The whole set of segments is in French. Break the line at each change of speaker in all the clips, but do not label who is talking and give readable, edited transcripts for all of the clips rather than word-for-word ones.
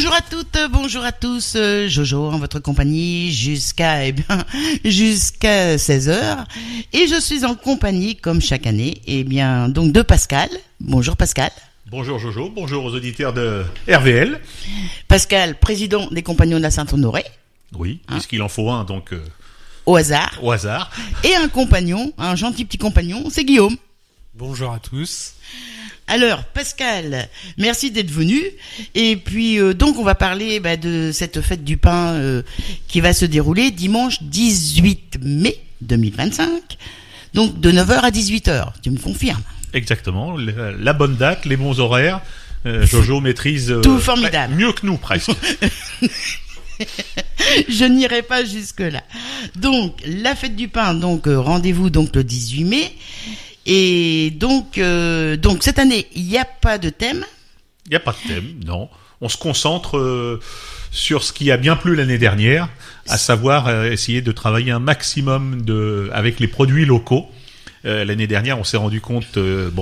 Bonjour à toutes, bonjour à tous, Jojo en votre compagnie jusqu'à 16h. Et je suis en compagnie, comme chaque année, donc de Pascal. Bonjour Pascal.
Bonjour Jojo, bonjour aux auditeurs de RVL.
Pascal, président des Compagnons de la Saint-Honoré.
Oui, puisqu'il en faut un, donc...
Au hasard.
Au hasard.
Et un compagnon, un gentil petit compagnon, c'est Guillaume.
Bonjour à tous.
Alors, Pascal, merci d'être venu. Et puis, donc, on va parler de cette fête du pain qui va se dérouler dimanche 18 mai 2025. Donc, de 9h à 18h. Tu me confirmes?
Exactement. La bonne date, les bons horaires. Jojo maîtrise...
tout formidable.
Mieux que nous, presque.
Je n'irai pas jusque-là. Donc, la fête du pain, donc rendez-vous donc le 18 mai. Et donc cette année, il n'y a pas de thème.
Il n'y a pas de thème, non. On se concentre sur ce qui a bien plu l'année dernière, à savoir essayer de travailler un maximum avec les produits locaux. L'année dernière, on s'est rendu compte,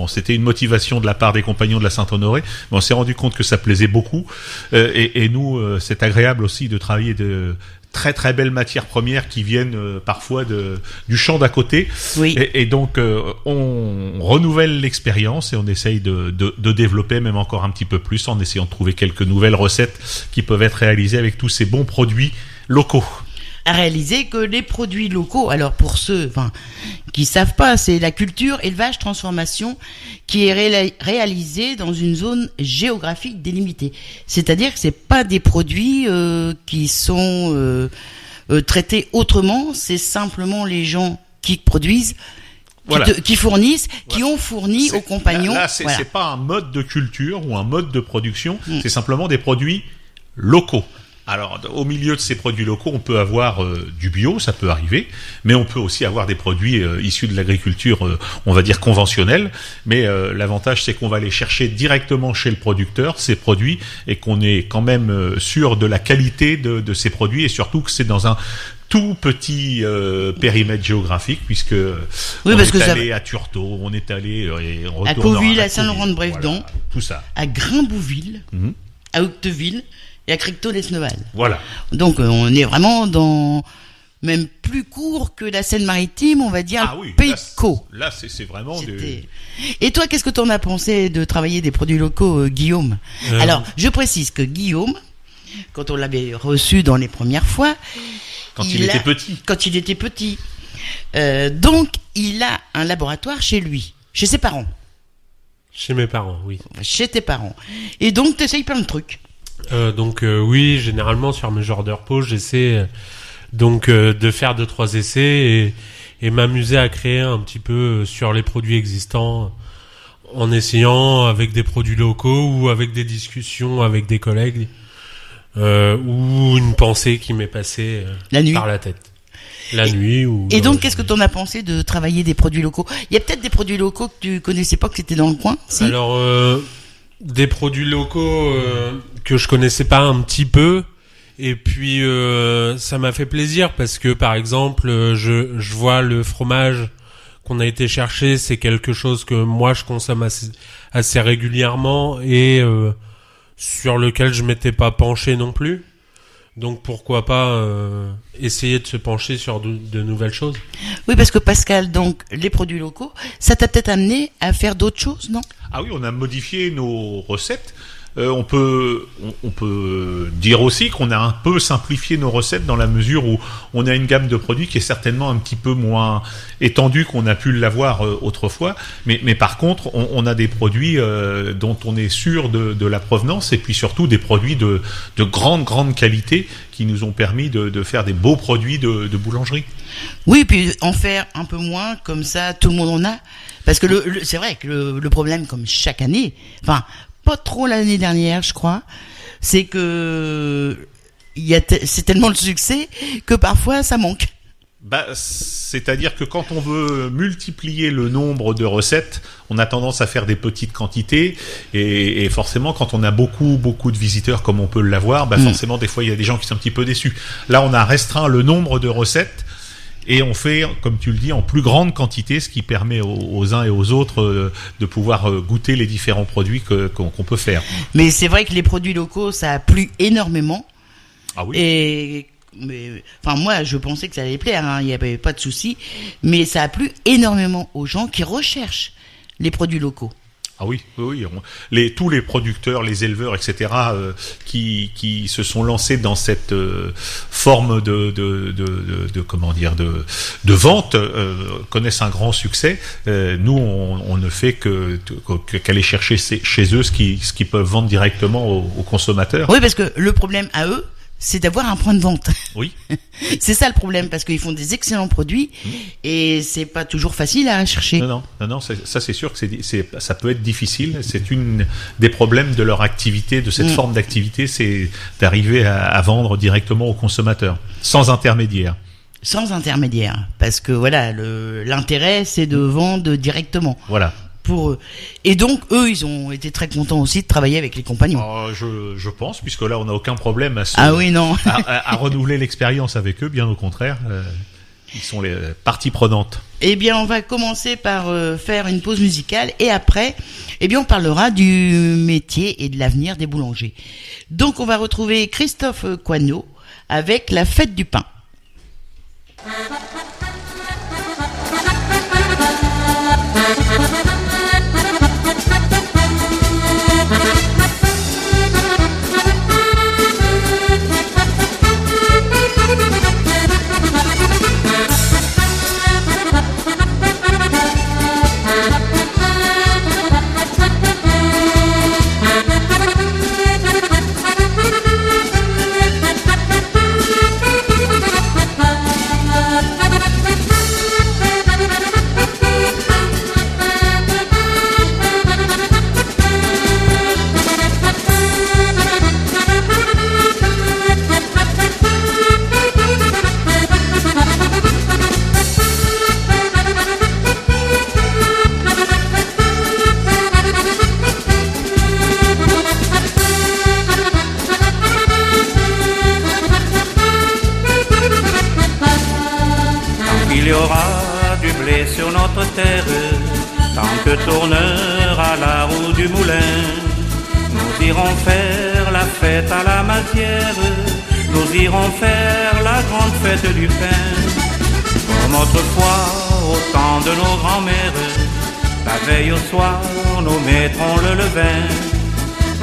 c'était une motivation de la part des Compagnons de la Saint-Honoré, mais on s'est rendu compte que ça plaisait beaucoup. Et nous, c'est agréable aussi de travailler de très très belles matières premières qui viennent parfois du champ d'à côté.
Oui.
Et donc, on renouvelle l'expérience et on essaye de développer même encore un petit peu plus en essayant de trouver quelques nouvelles recettes qui peuvent être réalisées avec tous ces bons produits locaux.
À réaliser que les produits locaux, alors pour ceux qui savent pas, c'est la culture, élevage, transformation qui est réalisée dans une zone géographique délimitée. C'est-à-dire que c'est pas des produits qui sont traités autrement, c'est simplement les gens qui produisent, qui fournissent, qui ont fourni aux compagnons.
Là, c'est pas un mode de culture ou un mode de production, c'est simplement des produits locaux. Alors, au milieu de ces produits locaux, on peut avoir du bio, ça peut arriver, mais on peut aussi avoir des produits issus de l'agriculture, on va dire conventionnelle. Mais l'avantage, c'est qu'on va aller chercher directement chez le producteur ces produits et qu'on est quand même sûr de la qualité de ces produits et surtout que c'est dans un tout petit périmètre géographique puisque on est allé à Turtot, on est allé
à Cauville, à Saint-Laurent-de-Brévedon,
voilà, tout ça,
à Grimbouville, à Octeville. Et à Cricto-Lesneval.
Voilà.
Donc on est vraiment dans même plus court que la Seine-Maritime, on va dire Pays de Caux.
Là c'est vraiment
Et toi, qu'est-ce que t'en as pensé de travailler des produits locaux, Guillaume? Alors, je précise que Guillaume, quand on l'avait reçu dans les premières fois,
quand il était petit,
donc il a un laboratoire chez lui, chez ses parents.
Chez mes parents, oui.
Chez tes parents. Et donc t'essayes plein de trucs.
Oui, généralement sur mes genres de repos, j'essaie de faire 2-3 essais et m'amuser à créer un petit peu sur les produits existants en essayant avec des produits locaux ou avec des discussions avec des collègues ou une pensée qui m'est passée par la tête. La nuit ou...
Et donc, qu'est-ce que t'en as pensé de travailler des produits locaux? Il y a peut-être des produits locaux que tu connaissais pas, que c'était dans le coin, si?
Alors, des produits locaux que je connaissais pas un petit peu et puis ça m'a fait plaisir parce que par exemple je vois le fromage qu'on a été chercher, c'est quelque chose que moi je consomme assez régulièrement et sur lequel je m'étais pas penché non plus. Donc pourquoi pas essayer de se pencher sur de nouvelles choses.
Oui, parce que Pascal, donc les produits locaux, ça t'a peut-être amené à faire d'autres choses, non?
Ah oui, on a modifié nos recettes. On peut dire aussi qu'on a un peu simplifié nos recettes dans la mesure où on a une gamme de produits qui est certainement un petit peu moins étendue qu'on a pu l'avoir autrefois. Mais par contre, on a des produits dont on est sûr de la provenance et puis surtout des produits de grande qualité qui nous ont permis de faire des beaux produits de boulangerie.
Oui, puis en faire un peu moins, comme ça tout le monde en a. Parce que c'est vrai que le problème, comme chaque année, pas trop l'année dernière, je crois, c'est que c'est tellement le succès que parfois ça manque.
C'est-à-dire que quand on veut multiplier le nombre de recettes, on a tendance à faire des petites quantités et forcément quand on a beaucoup de visiteurs comme on peut l'avoir, forcément des fois il y a des gens qui sont un petit peu déçus. Là, on a restreint le nombre de recettes et on fait, comme tu le dis, en plus grande quantité, ce qui permet aux uns et aux autres de pouvoir goûter les différents produits qu'on peut faire.
Mais c'est vrai que les produits locaux, ça a plu énormément.
Ah oui.
Enfin, moi, je pensais que ça allait plaire, hein, il n'y avait pas de souci. Mais ça a plu énormément aux gens qui recherchent les produits locaux.
Ah oui, tous les producteurs, les éleveurs, etc., qui se sont lancés dans cette forme de comment dire de vente connaissent un grand succès. Nous, on ne fait qu'aller chercher chez eux ce qu'ils peuvent vendre directement aux consommateurs.
Oui, parce que le problème à eux, c'est d'avoir un point de vente.
Oui.
C'est ça le problème, parce qu'ils font des excellents produits et c'est pas toujours facile à chercher.
Non, ça c'est sûr que ça peut être difficile. C'est une des problèmes de leur activité, de cette forme d'activité, c'est d'arriver à vendre directement aux consommateurs, sans intermédiaire.
Sans intermédiaire, parce que voilà, l'intérêt c'est de vendre directement.
Voilà.
Pour eux. Et donc, eux, ils ont été très contents aussi de travailler avec les compagnons.
Je pense, puisque là, on n'a aucun problème à renouveler l'expérience avec eux, bien au contraire. Ils sont les parties prenantes.
Eh bien, on va commencer par faire une pause musicale et après, on parlera du métier et de l'avenir des boulangers. Donc, on va retrouver Christophe Coignot avec La Fête du Pain.
Tant que tournera la roue du moulin, nous irons faire la fête à la matière, nous irons faire la grande fête du pain. Comme autrefois, au temps de nos grands-mères, la veille au soir, nous mettrons le levain.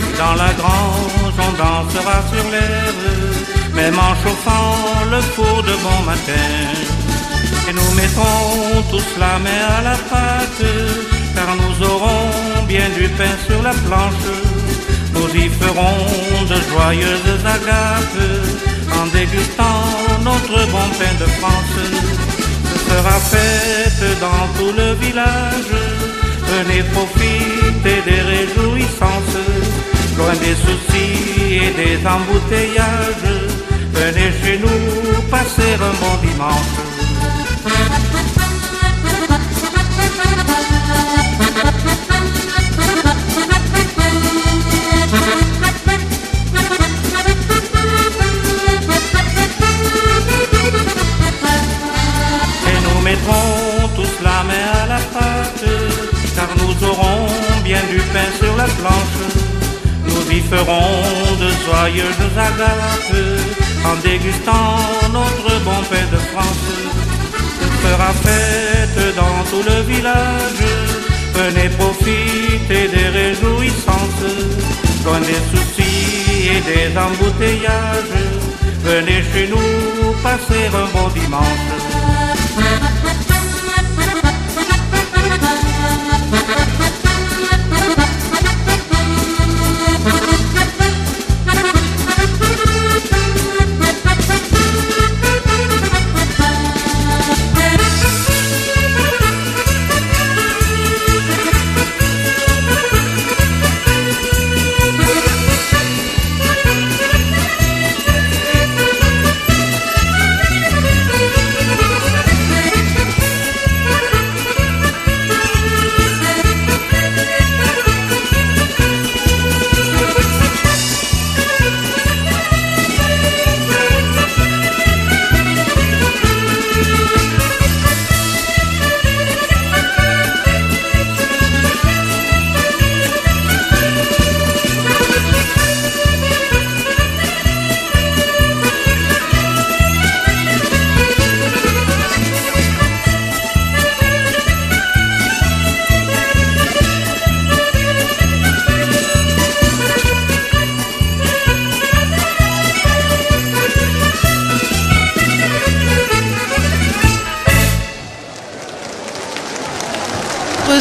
Et dans la grange, on dansera sur l'air, même en chauffant le four de bon matin. Et nous mettrons tous la main à la pâte, car nous aurons bien du pain sur la planche. Nous y ferons de joyeuses agapes, en dégustant notre bon pain de France. Ce sera fête dans tout le village, venez profiter des réjouissances, loin des soucis et des embouteillages. Venez chez nous passer un bon dimanche. Et nous mettrons tous la main à la pâte, car nous aurons bien du pain sur la planche. Nous y ferons de joyeuses agapes, en dégustant notre bon pain de France. Ce sera fête dans tout le village, venez profiter des réjouissances, loin des soucis et des embouteillages. Venez chez nous passer un bon dimanche.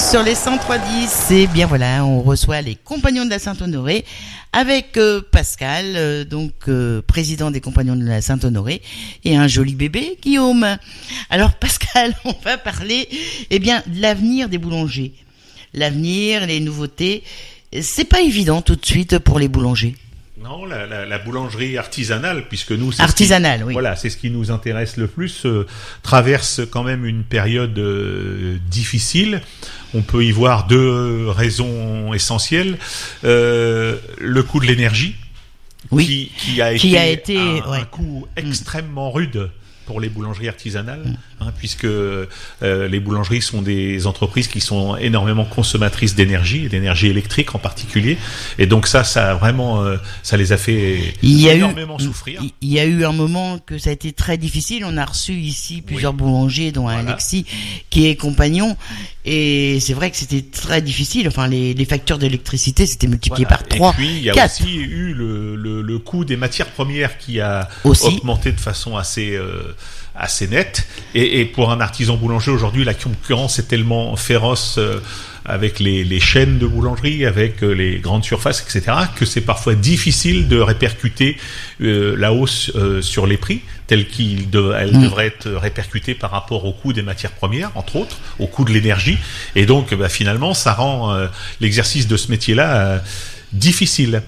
sur les 103.10 et bien voilà, on reçoit les Compagnons de la Saint-Honoré avec Pascal, président des Compagnons de la Saint-Honoré et un joli bébé, Guillaume. Alors Pascal, on va parler de l'avenir des boulangers. L'avenir, les nouveautés, c'est pas évident tout de suite pour les boulangers.
Non, la boulangerie artisanale, puisque nous, c'est
artisanale, oui.
Voilà, c'est ce qui nous intéresse le plus. Traverse quand même une période difficile. On peut y voir deux raisons essentielles. Le coût de l'énergie,
oui,
qui a été un coût extrêmement rude pour les boulangeries artisanales, puisque les boulangeries sont des entreprises qui sont énormément consommatrices d'énergie, et d'énergie électrique en particulier, et donc ça a vraiment, ça les a fait énormément souffrir.
Il y a eu un moment que ça a été très difficile. On a reçu ici plusieurs boulangers, dont Alexis, qui est compagnon, et c'est vrai que c'était très difficile. Enfin, les factures d'électricité s'étaient multipliées par 3, 4.
Et puis il y a aussi eu le coût des matières premières qui a augmenté de façon assez nette, et pour un artisan boulanger aujourd'hui, la concurrence est tellement féroce avec les chaînes de boulangerie, avec les grandes surfaces, etc., que c'est parfois difficile de répercuter la hausse sur les prix telle qu'elle devrait être répercutée par rapport au coût des matières premières, entre autres, au coût de l'énergie, et donc finalement ça rend l'exercice de ce métier-là difficile.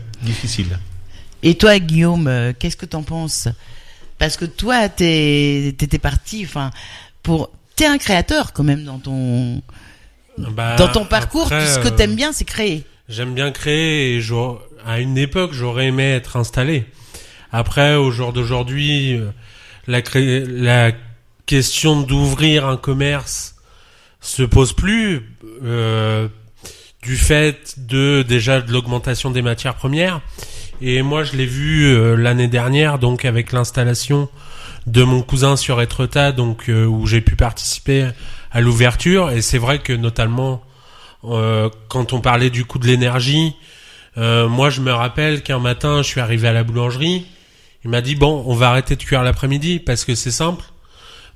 Et toi, Guillaume, qu'est-ce que t'en penses ? Parce que toi, t'étais parti, t'es un créateur quand même dans ton parcours. Après, tout ce que t'aimes bien, c'est créer.
J'aime bien créer, et à une époque, j'aurais aimé être installé. Après, au jour d'aujourd'hui, la question d'ouvrir un commerce se pose plus, du fait de l'augmentation des matières premières. Et moi, je l'ai vu l'année dernière, donc avec l'installation de mon cousin sur Étretat, où j'ai pu participer à l'ouverture. Et c'est vrai que notamment, quand on parlait du coût de l'énergie, moi, je me rappelle qu'un matin, je suis arrivé à la boulangerie. Il m'a dit, bon, on va arrêter de cuire l'après-midi parce que c'est simple.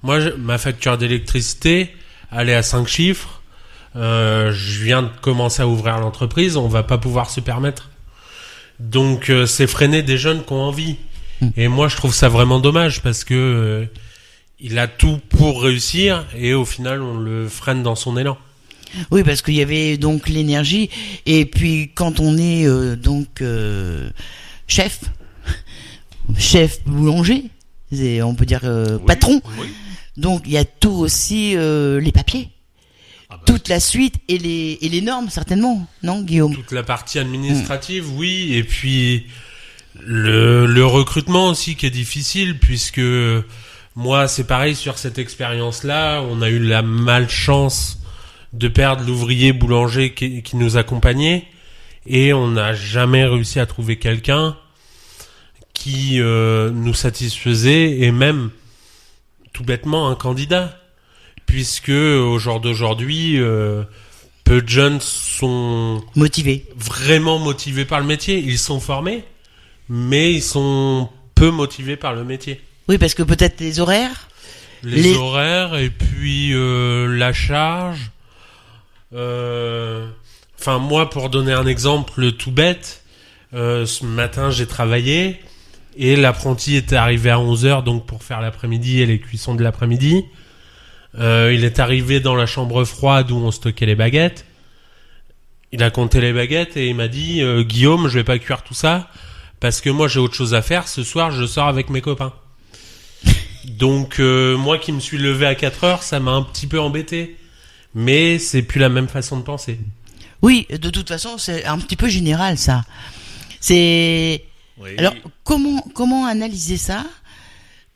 Moi, ma facture d'électricité, elle est à 5 chiffres. Je viens de commencer à ouvrir l'entreprise, on va pas pouvoir se permettre. Donc c'est freiner des jeunes qui ont envie. Et moi je trouve ça vraiment dommage parce que il a tout pour réussir et au final on le freine dans son élan.
Oui, parce qu'il y avait donc l'énergie, et puis quand on est chef boulanger, on peut dire patron. Oui. Donc il y a tout aussi les papiers. Toute la suite et les normes, certainement, non, Guillaume? Toute
la partie administrative, oui, et puis le recrutement aussi qui est difficile, puisque moi, c'est pareil sur cette expérience-là, on a eu la malchance de perdre l'ouvrier boulanger qui nous accompagnait, et on n'a jamais réussi à trouver quelqu'un qui nous satisfaisait, et même, tout bêtement, un candidat. Puisque au jour d'aujourd'hui, peu de jeunes sont vraiment motivés par le métier. Ils sont formés, mais ils sont peu motivés par le métier.
Oui, parce que peut-être les horaires.
Les horaires et puis la charge. Moi, pour donner un exemple tout bête, ce matin j'ai travaillé et l'apprenti était arrivé à 11h, donc pour faire l'après-midi et les cuissons de l'après-midi. Il est arrivé dans la chambre froide où on stockait les baguettes. Il a compté les baguettes et il m'a dit Guillaume, je vais pas cuire tout ça parce que moi j'ai autre chose à faire. Ce soir, je sors avec mes copains. Donc moi qui me suis levé à 4h, ça m'a un petit peu embêté. Mais c'est plus la même façon de penser.
Oui, de toute façon, c'est un petit peu général ça. C'est alors comment analyser ça?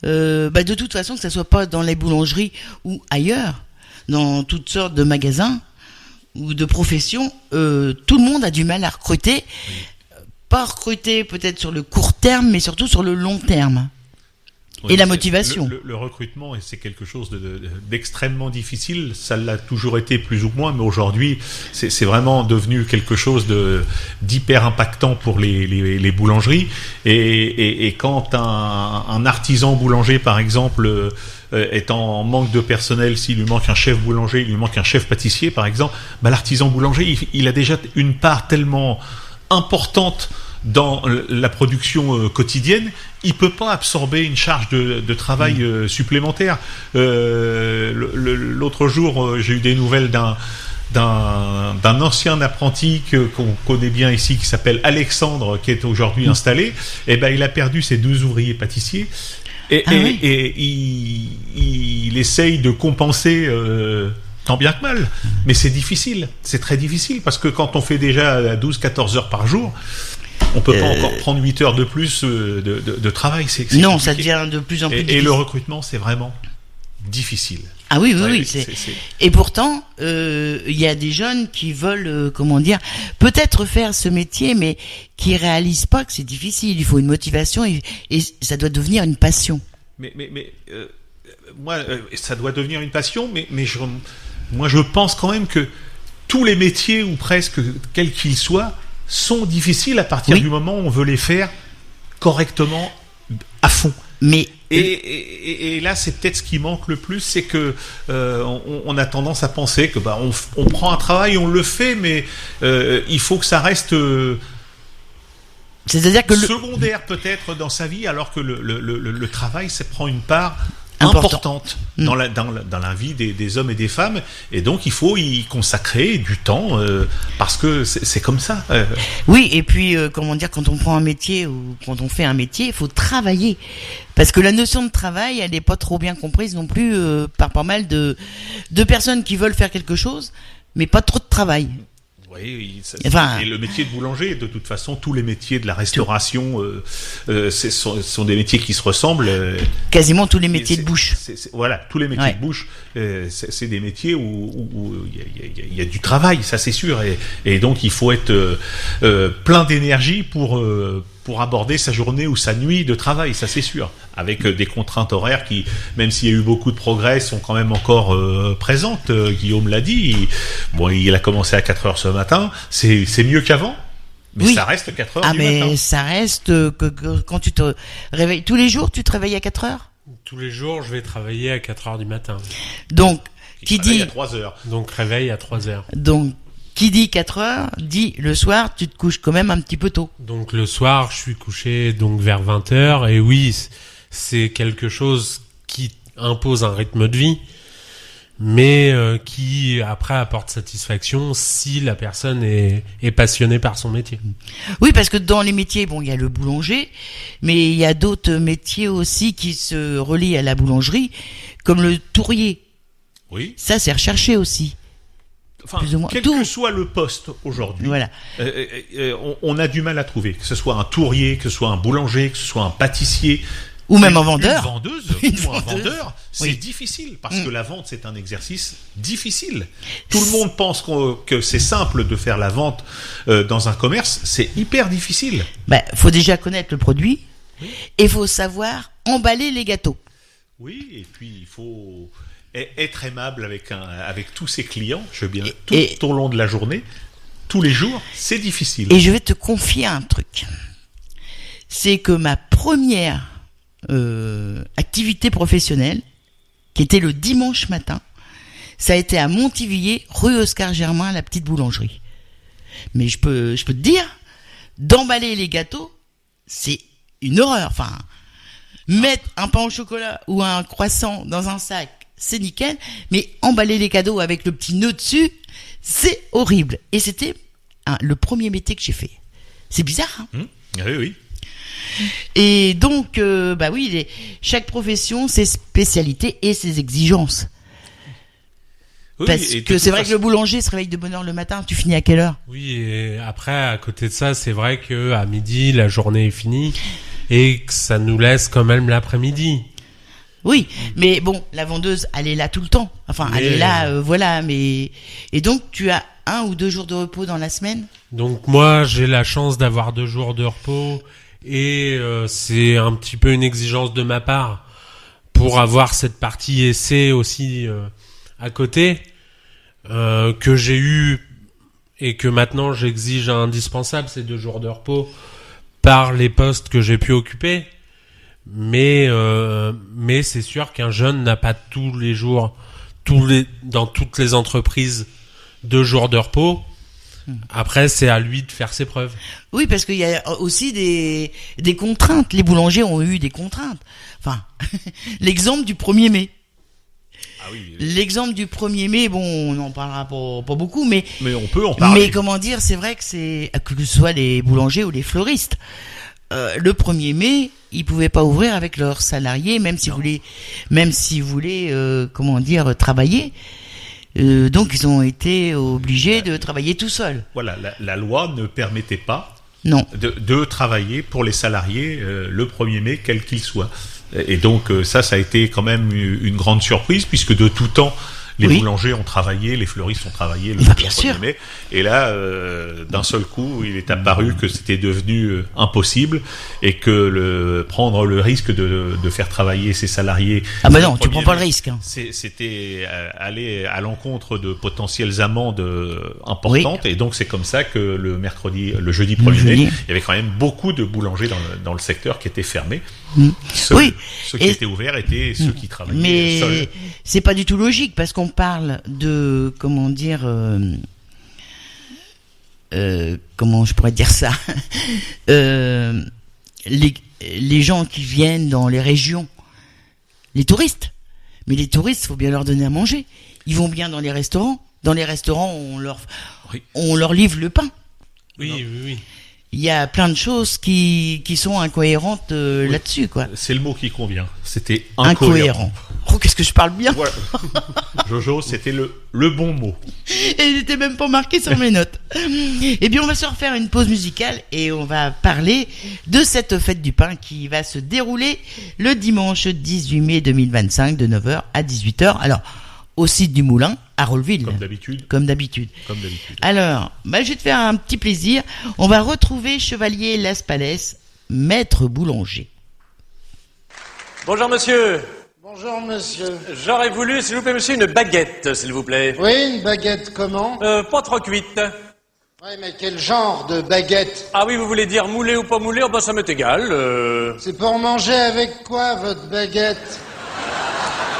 De toute façon, que ça soit pas dans les boulangeries ou ailleurs, dans toutes sortes de magasins ou de professions, tout le monde a du mal à recruter. Pas recruter peut-être sur le court terme, mais surtout sur le long terme. Oui, et la motivation.
Le recrutement, c'est quelque chose d'extrêmement difficile. Ça l'a toujours été plus ou moins, mais aujourd'hui, c'est vraiment devenu quelque chose d'hyper impactant pour les boulangeries. Et quand un artisan boulanger, par exemple, est en manque de personnel, s'il lui manque un chef boulanger, il lui manque un chef pâtissier par exemple, l'artisan boulanger il a déjà une part tellement importante dans la production quotidienne, il peut pas absorber une charge de travail supplémentaire. L'autre jour, j'ai eu des nouvelles d'un ancien apprenti qu'on connaît bien ici, qui s'appelle Alexandre, qui est aujourd'hui installé. Et il a perdu ses 2 ouvriers pâtissiers et il essaye de compenser tant bien que mal, mais c'est difficile, c'est très difficile, parce que quand on fait déjà 12-14 heures par jour, on peut pas encore prendre 8 heures de plus de travail. C'est
non,
compliqué.
ça devient de plus en plus difficile.
Et le recrutement, c'est vraiment difficile.
Ah oui,
Ouais,
oui. Et pourtant, il y a des jeunes qui veulent, peut-être faire ce métier, mais qui réalisent pas que c'est difficile. Il faut une motivation et ça doit devenir une passion.
Moi, ça doit devenir une passion, mais je pense quand même que tous les métiers, ou presque, quels qu'ils soient, sont difficiles à partir du moment où on veut les faire correctement, à fond.
Mais
et là, c'est peut-être ce qui manque le plus, c'est que on a tendance à penser que on prend un travail, on le fait, mais il faut que ça reste
c'est-à-dire que
secondaire peut-être dans sa vie, alors que le travail, ça prend une part importante dans la vie des hommes et des femmes, et donc il faut y consacrer du temps, parce que c'est comme ça.
Oui, et puis quand on prend un métier ou quand on fait un métier, il faut travailler, parce que la notion de travail, elle n'est pas trop bien comprise non plus par pas mal de personnes qui veulent faire quelque chose, mais pas trop de travail.
Oui, et le métier de boulanger, de toute façon, tous les métiers de la restauration, sont des métiers qui se ressemblent.
Quasiment tous les métiers de bouche.
Voilà, tous les métiers de bouche, c'est des métiers où il y a du travail, ça c'est sûr, et donc il faut être plein d'énergie pour aborder sa journée ou sa nuit de travail, ça c'est sûr, avec des contraintes horaires qui, même s'il y a eu beaucoup de progrès, sont quand même encore présentes. Guillaume l'a dit, il a commencé à 4 heures ce matin, c'est mieux qu'avant, mais ça reste 4 heures du matin.
Mais ça reste que quand tu te réveilles, tous les jours tu te réveilles à 4 heures?
Tous les jours, je vais travailler à 4 heures du matin.
Donc, qui dit
à 3 heures.
Donc réveil à 3 heures.
Donc, qui dit 4 heures, dit le soir, tu te couches quand même un petit peu tôt.
Donc le soir, je suis couché donc vers 20 heures, et oui, c'est quelque chose qui impose un rythme de vie, mais qui après apporte satisfaction si la personne est passionnée par son métier.
Oui, parce que dans les métiers, il y a le boulanger, mais il y a d'autres métiers aussi qui se relient à la boulangerie, comme le tourrier.
Oui.
Ça, c'est recherché aussi.
Enfin, quel que soit le poste aujourd'hui,
voilà.
On a du mal à trouver, que ce soit un tourrier, que ce soit un boulanger, que ce soit un pâtissier,
ou même un vendeur.
Une vendeuse ou un vendeur, c'est difficile, parce que la vente, c'est un exercice difficile. Tout le monde pense que c'est simple de faire la vente dans un commerce, c'est hyper difficile.
Faut déjà connaître le produit, et faut savoir emballer les gâteaux.
Oui, et puis il faut être aimable avec tous ses clients, tout au long de la journée, tous les jours, c'est difficile.
Et je vais te confier un truc. C'est que ma première activité professionnelle, qui était le dimanche matin, ça a été à Montivilliers, rue Oscar Germain, la petite boulangerie. Mais je peux te dire, d'emballer les gâteaux, c'est une horreur. Enfin, mettre un pain au chocolat ou un croissant dans un sac, c'est nickel, mais emballer les cadeaux avec le petit nœud dessus, c'est horrible. Et c'était le premier métier que j'ai fait. C'est bizarre, hein?
Oui.
Et donc, chaque profession, ses spécialités et ses exigences. Oui, parce que c'est vrai que le boulanger se réveille de bonne heure le matin, tu finis à quelle heure?
Oui, et après, à côté de ça, c'est vrai que à midi, la journée est finie, et que ça nous laisse quand même l'après-midi.
Oui, mais la vendeuse, elle est là tout le temps. Enfin, elle est là, voilà. Mais et donc, tu as 1 ou 2 jours de repos dans la semaine?
Donc moi, j'ai la chance d'avoir 2 jours de repos, et c'est un petit peu une exigence de ma part pour avoir cette partie essai aussi à côté que j'ai eu et que maintenant j'exige indispensable, ces 2 jours de repos par les postes que j'ai pu occuper. Mais c'est sûr qu'un jeune n'a pas tous les jours, dans toutes les entreprises, 2 jours de repos. Après, c'est à lui de faire ses preuves.
Oui, parce qu'il y a aussi des contraintes. Les boulangers ont eu des contraintes. Enfin, l'exemple du 1er mai.
Ah oui.
L'exemple du 1er mai, bon, on n'en parlera pas beaucoup, mais
on peut en parler.
Mais comment dire, c'est vrai que ce soit les boulangers ou les fleuristes. Le 1er mai, ils pouvaient pas ouvrir avec leurs salariés, même s'ils voulaient, comment dire, travailler. Donc ils ont été obligés de travailler tout seuls.
Voilà, la loi ne permettait pas
non.
de travailler pour les salariés le 1er mai, quel qu'il soit. Et donc ça a été quand même une grande surprise, puisque de tout temps, les boulangers ont travaillé, les fleuristes ont travaillé le 1er mai. Et là, d'un seul coup, il est apparu que c'était devenu impossible, et que prendre le risque de faire travailler ses salariés...
Ah bah non, tu prends pas le risque. Hein.
C'était aller à l'encontre de potentielles amendes importantes. Oui. Et donc c'est comme ça que le jeudi 1er mai, il y avait quand même beaucoup de boulangers dans le secteur qui étaient fermés. Ceux qui étaient ouverts étaient ceux qui travaillaient seuls.
Mais c'est pas du tout logique, parce qu'on parle de, comment dire, comment je pourrais dire ça, les gens qui viennent dans les régions, les touristes. Mais les touristes, faut bien leur donner à manger. Ils vont bien dans les restaurants. Dans les restaurants, on leur livre le pain.
Oui.
Il y a plein de choses qui sont incohérentes là-dessus, quoi.
C'est le mot qui convient. C'était incohérent.
Oh, qu'est-ce que je parle bien.
Voilà. Jojo, c'était le bon mot.
Et il n'était même pas marqué sur mes notes. Eh bien, on va se refaire une pause musicale et on va parler de cette fête du pain qui va se dérouler le dimanche 18 mai 2025 de 9h à 18h. Alors, au site du Moulin, à Rolleville. Comme d'habitude. Alors, je vais te faire un petit plaisir. On va retrouver Chevalier Las Palais, maître boulanger.
Bonjour monsieur.
Bonjour monsieur.
J'aurais voulu, s'il vous plaît monsieur, une baguette, s'il vous plaît.
Oui, une baguette comment ?
Pas trop cuite.
Oui, mais quel genre de baguette ?
Ah oui, vous voulez dire moulé ou pas moulé ? Oh, bah ça m'est égal.
C'est pour manger avec quoi, votre baguette ?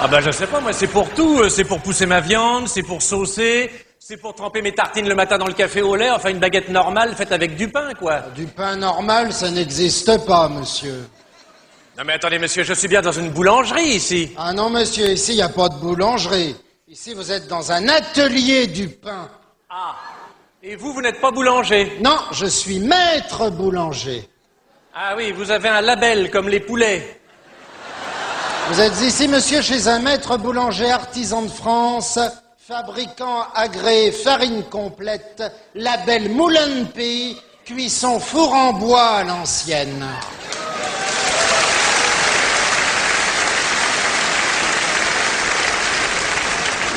Ah bah je sais pas, moi c'est pour tout, c'est pour pousser ma viande, c'est pour saucer, c'est pour tremper mes tartines le matin dans le café au lait, enfin une baguette normale faite avec du pain, quoi.
Du pain normal, ça n'existe pas, monsieur.
Non mais attendez monsieur, je suis bien dans une boulangerie ici.
Ah non monsieur, ici il n'y a pas de boulangerie. Ici vous êtes dans un atelier du pain.
Ah, et vous n'êtes pas boulanger ?
Non, je suis maître boulanger.
Ah oui, vous avez un label comme les poulets.
Vous êtes ici, monsieur, chez un maître boulanger artisan de France, fabricant agréé farine complète, label Moulin de Pays, cuisson four en bois à l'ancienne.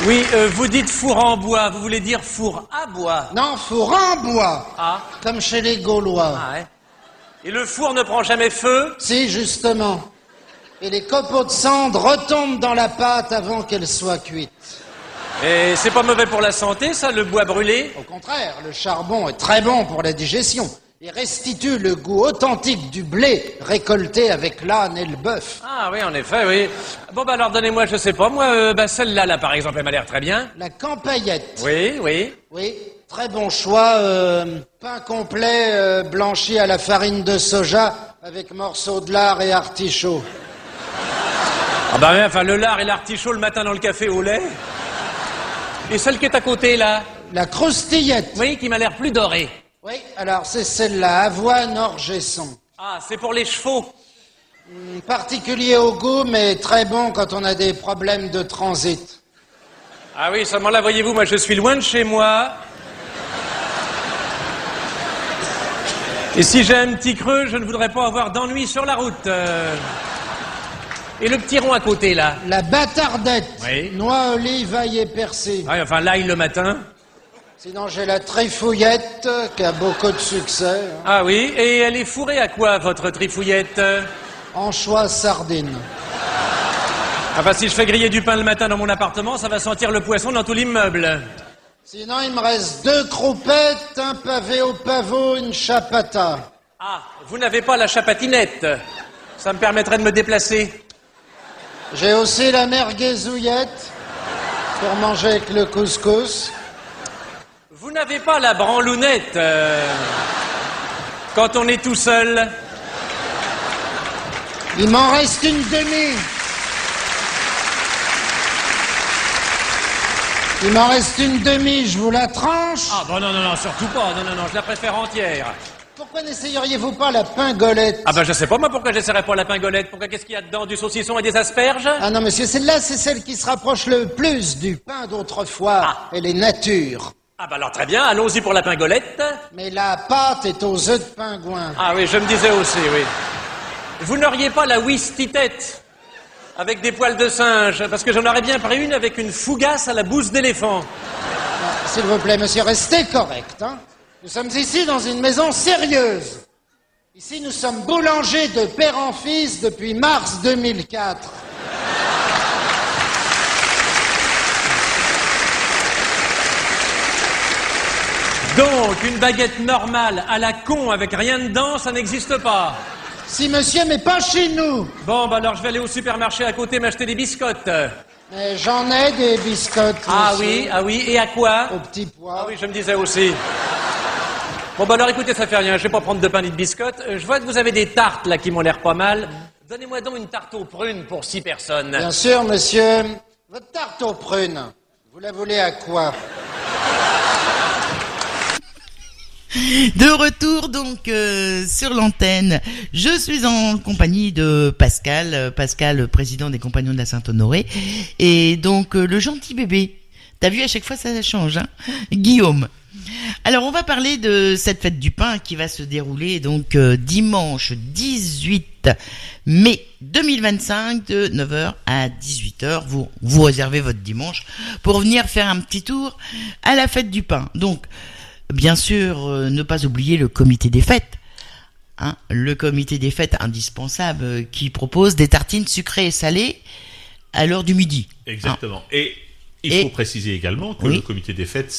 Oui, vous dites four en bois, vous voulez dire four à bois ?
Non, four en bois.
Ah.
Comme chez les Gaulois.
Ah ouais. Et le four ne prend jamais feu ?
Si, justement. Et les copeaux de cendre retombent dans la pâte avant qu'elle soit cuite.
Et c'est pas mauvais pour la santé, ça, le bois brûlé ?
Au contraire, le charbon est très bon pour la digestion. Il restitue le goût authentique du blé récolté avec l'âne et le bœuf.
Ah oui, en effet, oui. Bon, bah alors donnez-moi, je sais pas, moi, celle-là, là, par exemple, elle m'a l'air très bien.
La campaillette.
Oui.
Oui, très bon choix. Pain complet blanchi à la farine de soja avec morceaux de lard et artichaut.
Ah bah ouais, enfin, le lard et l'artichaut le matin dans le café au lait. Et celle qui est à côté, là ?
La croustillette.
Oui, qui m'a l'air plus dorée.
Oui, alors c'est celle-là, avoine, orge et son.
Ah, c'est pour les chevaux.
Particulier au goût, mais très bon quand on a des problèmes de transit.
Ah oui, seulement là, voyez-vous, moi je suis loin de chez moi. Et si j'ai un petit creux, je ne voudrais pas avoir d'ennui sur la route. Et le petit rond à côté, là ?
La bâtardette.
Oui.
Noix, olive, ail et persil.
Ah, enfin, l'ail le matin.
Sinon, j'ai la trifouillette, qui a beaucoup de succès.
Ah oui, et elle est fourrée à quoi, votre trifouillette ?
Anchois, sardines.
Enfin, si je fais griller du pain le matin dans mon appartement, ça va sentir le poisson dans tout l'immeuble.
Sinon, il me reste 2 croupettes, un pavé au pavot, une chapata.
Ah, vous n'avez pas la chapatinette ? Ça me permettrait de me déplacer.
J'ai aussi la merguezouillette pour manger avec le couscous.
Vous n'avez pas la branlounette quand on est tout seul.
Il m'en reste une demi. Il m'en reste une demi, je vous la tranche.
Ah bon non, surtout pas. Non, je la préfère entière.
Pourquoi n'essayeriez-vous pas la pingolette?
Ah ben je sais pas moi pourquoi j'essaierais pas la pingolette. Pourquoi qu'est-ce qu'il y a dedans? Du saucisson et des asperges?
Ah non, monsieur, celle-là, c'est celle qui se rapproche le plus du pain d'autrefois.
Ah.
Elle est nature.
Ah ben alors très bien, allons-y pour la pingolette.
Mais la pâte est aux œufs de pingouin.
Ah oui, je me disais aussi, oui. Vous n'auriez pas la wistitette avec des poils de singe? Parce que j'en aurais bien pris une avec une fougasse à la bouse d'éléphant.
S'il vous plaît, monsieur, restez correct, hein. Nous sommes ici dans une maison sérieuse. Ici, nous sommes boulangers de père en fils depuis mars 2004.
Donc, une baguette normale à la con avec rien dedans, ça n'existe pas.
Si, monsieur, mais pas chez nous.
Bon, bah alors je vais aller au supermarché à côté m'acheter des biscottes.
Mais j'en ai des biscottes.
Ah
monsieur.
oui, et à quoi?
Au petit pois.
Ah oui, je me disais aussi. Bon, bah alors écoutez, ça fait rien, je vais pas prendre de pain ni de biscottes. Je vois que vous avez des tartes là qui m'ont l'air pas mal. Donnez-moi donc une tarte aux prunes pour 6 personnes.
Bien sûr, monsieur. Votre tarte aux prunes, vous la voulez à quoi?
De retour donc sur l'antenne, je suis en compagnie de Pascal, président des Compagnons de la Saint-Honoré, et donc le gentil bébé. T'as vu, à chaque fois ça change, hein, Guillaume. Alors on va parler de cette fête du pain qui va se dérouler donc dimanche 18 mai 2025 de 9h à 18h. Vous réservez votre dimanche pour venir faire un petit tour à la fête du pain. Donc bien sûr, ne pas oublier le comité des fêtes. Hein, le comité des fêtes indispensable qui propose des tartines sucrées et salées à l'heure du midi.
Exactement. Hein. Et il faut préciser également que le comité des fêtes,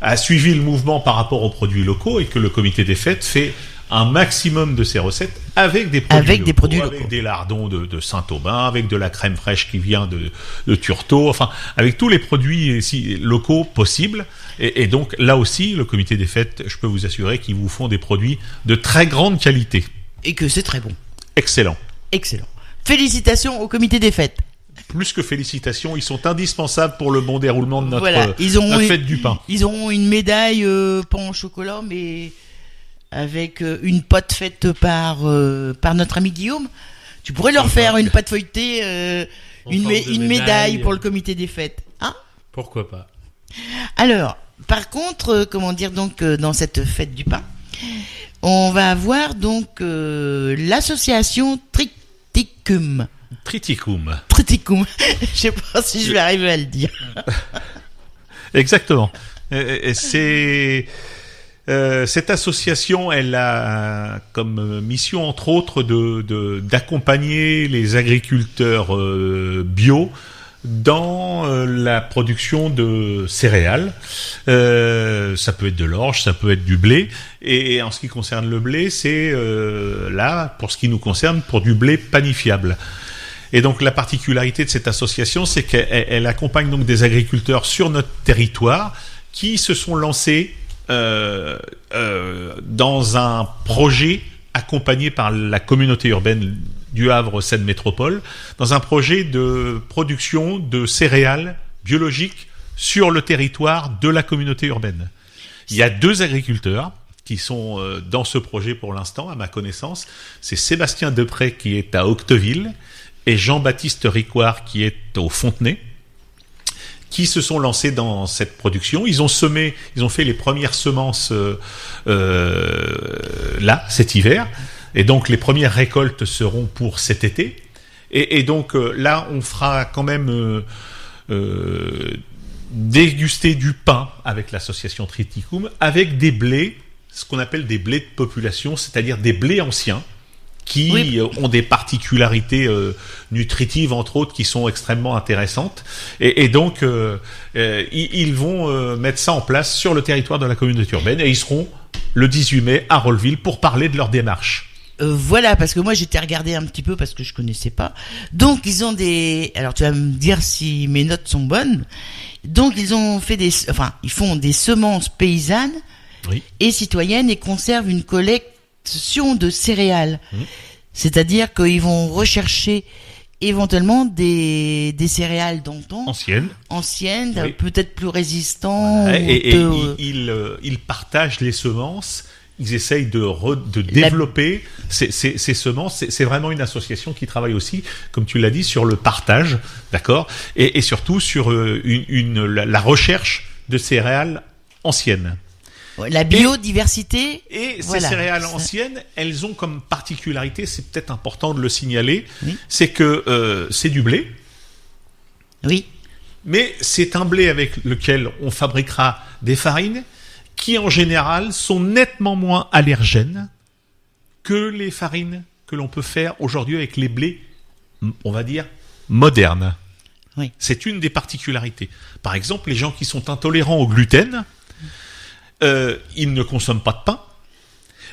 a suivi le mouvement par rapport aux produits locaux et que le comité des fêtes fait un maximum de ses recettes avec des produits locaux. Avec des lardons de Saint-Aubin, avec de la crème fraîche qui vient de Turtot, enfin, avec tous les produits locaux possibles. Et donc, là aussi, le comité des fêtes, je peux vous assurer qu'ils vous font des produits de très grande qualité.
Et que c'est très bon.
Excellent.
Excellent. Félicitations au comité des fêtes.
Plus que félicitations, ils sont indispensables pour le bon déroulement de notre fête du pain.
Ils auront une médaille, pas en chocolat, mais avec une pâte faite par notre ami Guillaume. Tu pourrais leur faire une pâte feuilletée, une médaille pour le comité des fêtes. Hein?
Pourquoi pas?
Alors, par contre, dans cette fête du pain, on va avoir donc l'association Triticum.
Triticum.
Je sais pas si je vais arriver à le dire.
Exactement. C'est cette association, elle a comme mission entre autres d'accompagner les agriculteurs bio dans la production de céréales. Ça peut être de l'orge, ça peut être du blé. Et en ce qui concerne le blé, c'est là, pour ce qui nous concerne, pour du blé panifiable. Et donc la particularité de cette association, c'est qu'elle accompagne donc des agriculteurs sur notre territoire qui se sont lancés dans un projet accompagné par la communauté urbaine du Havre Seine Métropole, dans un projet de production de céréales biologiques sur le territoire de la communauté urbaine. Il y a 2 agriculteurs qui sont dans ce projet pour l'instant, à ma connaissance. C'est Sébastien Depré qui est à Octeville et Jean-Baptiste Ricoire qui est au Fontenay, qui se sont lancés dans cette production. Ils ont fait les premières semences là, cet hiver, et donc les premières récoltes seront pour cet été. Et donc là, on fera quand même déguster du pain avec l'association Triticum, avec des blés, ce qu'on appelle des blés de population, c'est-à-dire des blés anciens, qui ont des particularités nutritives, entre autres, qui sont extrêmement intéressantes. Et donc, ils vont mettre ça en place sur le territoire de la communauté urbaine, et ils seront le 18 mai à Rolleville pour parler de leur démarche.
Voilà, parce que moi j'étais regardé un petit peu parce que je connaissais pas. Donc ils ont alors tu vas me dire si mes notes sont bonnes. Donc ils font des semences paysannes et citoyennes et conservent une collection de céréales. C'est-à-dire qu'ils vont rechercher éventuellement des céréales d'antan, anciennes, peut-être plus résistantes.
Ils partagent les semences. Ils essayent de développer ces semences. C'est vraiment une association qui travaille aussi, comme tu l'as dit, sur le partage, d'accord, et surtout sur la recherche de céréales anciennes.
La biodiversité.
Et ces céréales anciennes, elles ont comme particularité, c'est peut-être important de le signaler, c'est que c'est du blé.
Oui.
Mais c'est un blé avec lequel on fabriquera des farines qui en général sont nettement moins allergènes que les farines que l'on peut faire aujourd'hui avec les blés, on va dire, modernes.
Oui.
C'est une des particularités. Par exemple, les gens qui sont intolérants au gluten, ils ne consomment pas de pain,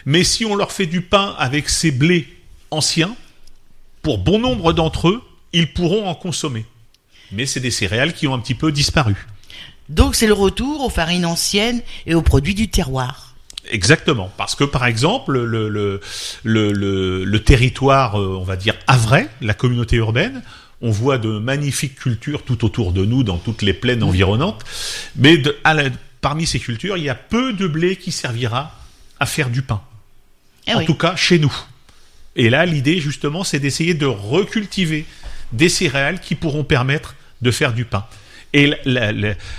mais si on leur fait du pain avec ces blés anciens, pour bon nombre d'entre eux, ils pourront en consommer. Mais c'est des céréales qui ont un petit peu disparu.
Donc c'est le retour aux farines anciennes et aux produits du terroir.
Exactement, parce que par exemple le territoire, on va dire havrais, la communauté urbaine, on voit de magnifiques cultures tout autour de nous dans toutes les plaines environnantes, mais parmi ces cultures, il y a peu de blé qui servira à faire du pain. En tout cas chez nous. Et là, l'idée justement, c'est d'essayer de recultiver des céréales qui pourront permettre de faire du pain. Et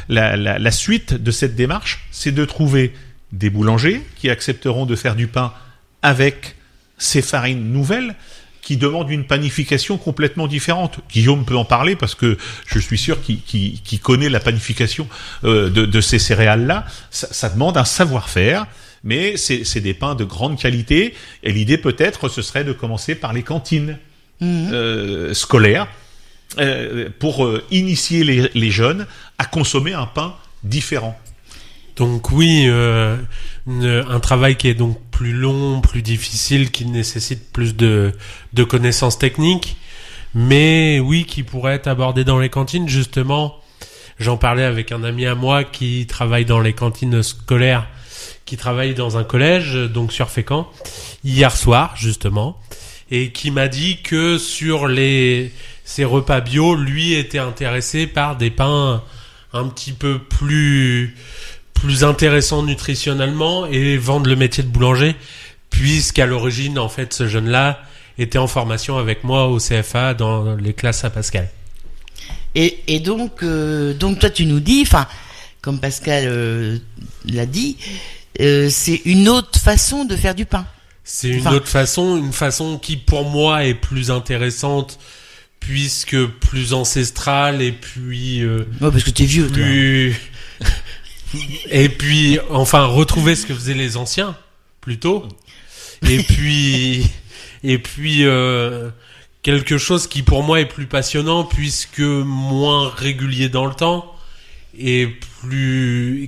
la suite de cette démarche, c'est de trouver des boulangers qui accepteront de faire du pain avec ces farines nouvelles qui demandent une panification complètement différente. Guillaume peut en parler parce que je suis sûr qu'il connaît la panification de ces céréales-là. Ça demande un savoir-faire, mais c'est des pains de grande qualité. Et l'idée peut-être, ce serait de commencer par les cantines scolaires. Pour initier les jeunes à consommer un pain différent.
Donc oui, un travail qui est donc plus long, plus difficile, qui nécessite plus de connaissances techniques, mais oui, qui pourrait être abordé dans les cantines. Justement, j'en parlais avec un ami à moi qui travaille dans les cantines scolaires, qui travaille dans un collège, donc sur Fécamp, hier soir justement, et qui m'a dit que sur ces repas bio, lui était intéressé par des pains un petit peu plus intéressants nutritionnellement et vendre le métier de boulanger, puisqu'à l'origine, en fait, ce jeune-là était en formation avec moi au CFA dans les classes à Pascal.
Et donc toi tu nous dis, enfin, comme Pascal l'a dit, c'est une autre façon de faire du pain.
C'est une façon qui pour moi est plus intéressante, puisque plus ancestrale, et puis
parce que t'es vieux,
et puis enfin retrouver ce que faisaient les anciens plutôt, et puis quelque chose qui pour moi est plus passionnant, puisque moins régulier dans le temps, et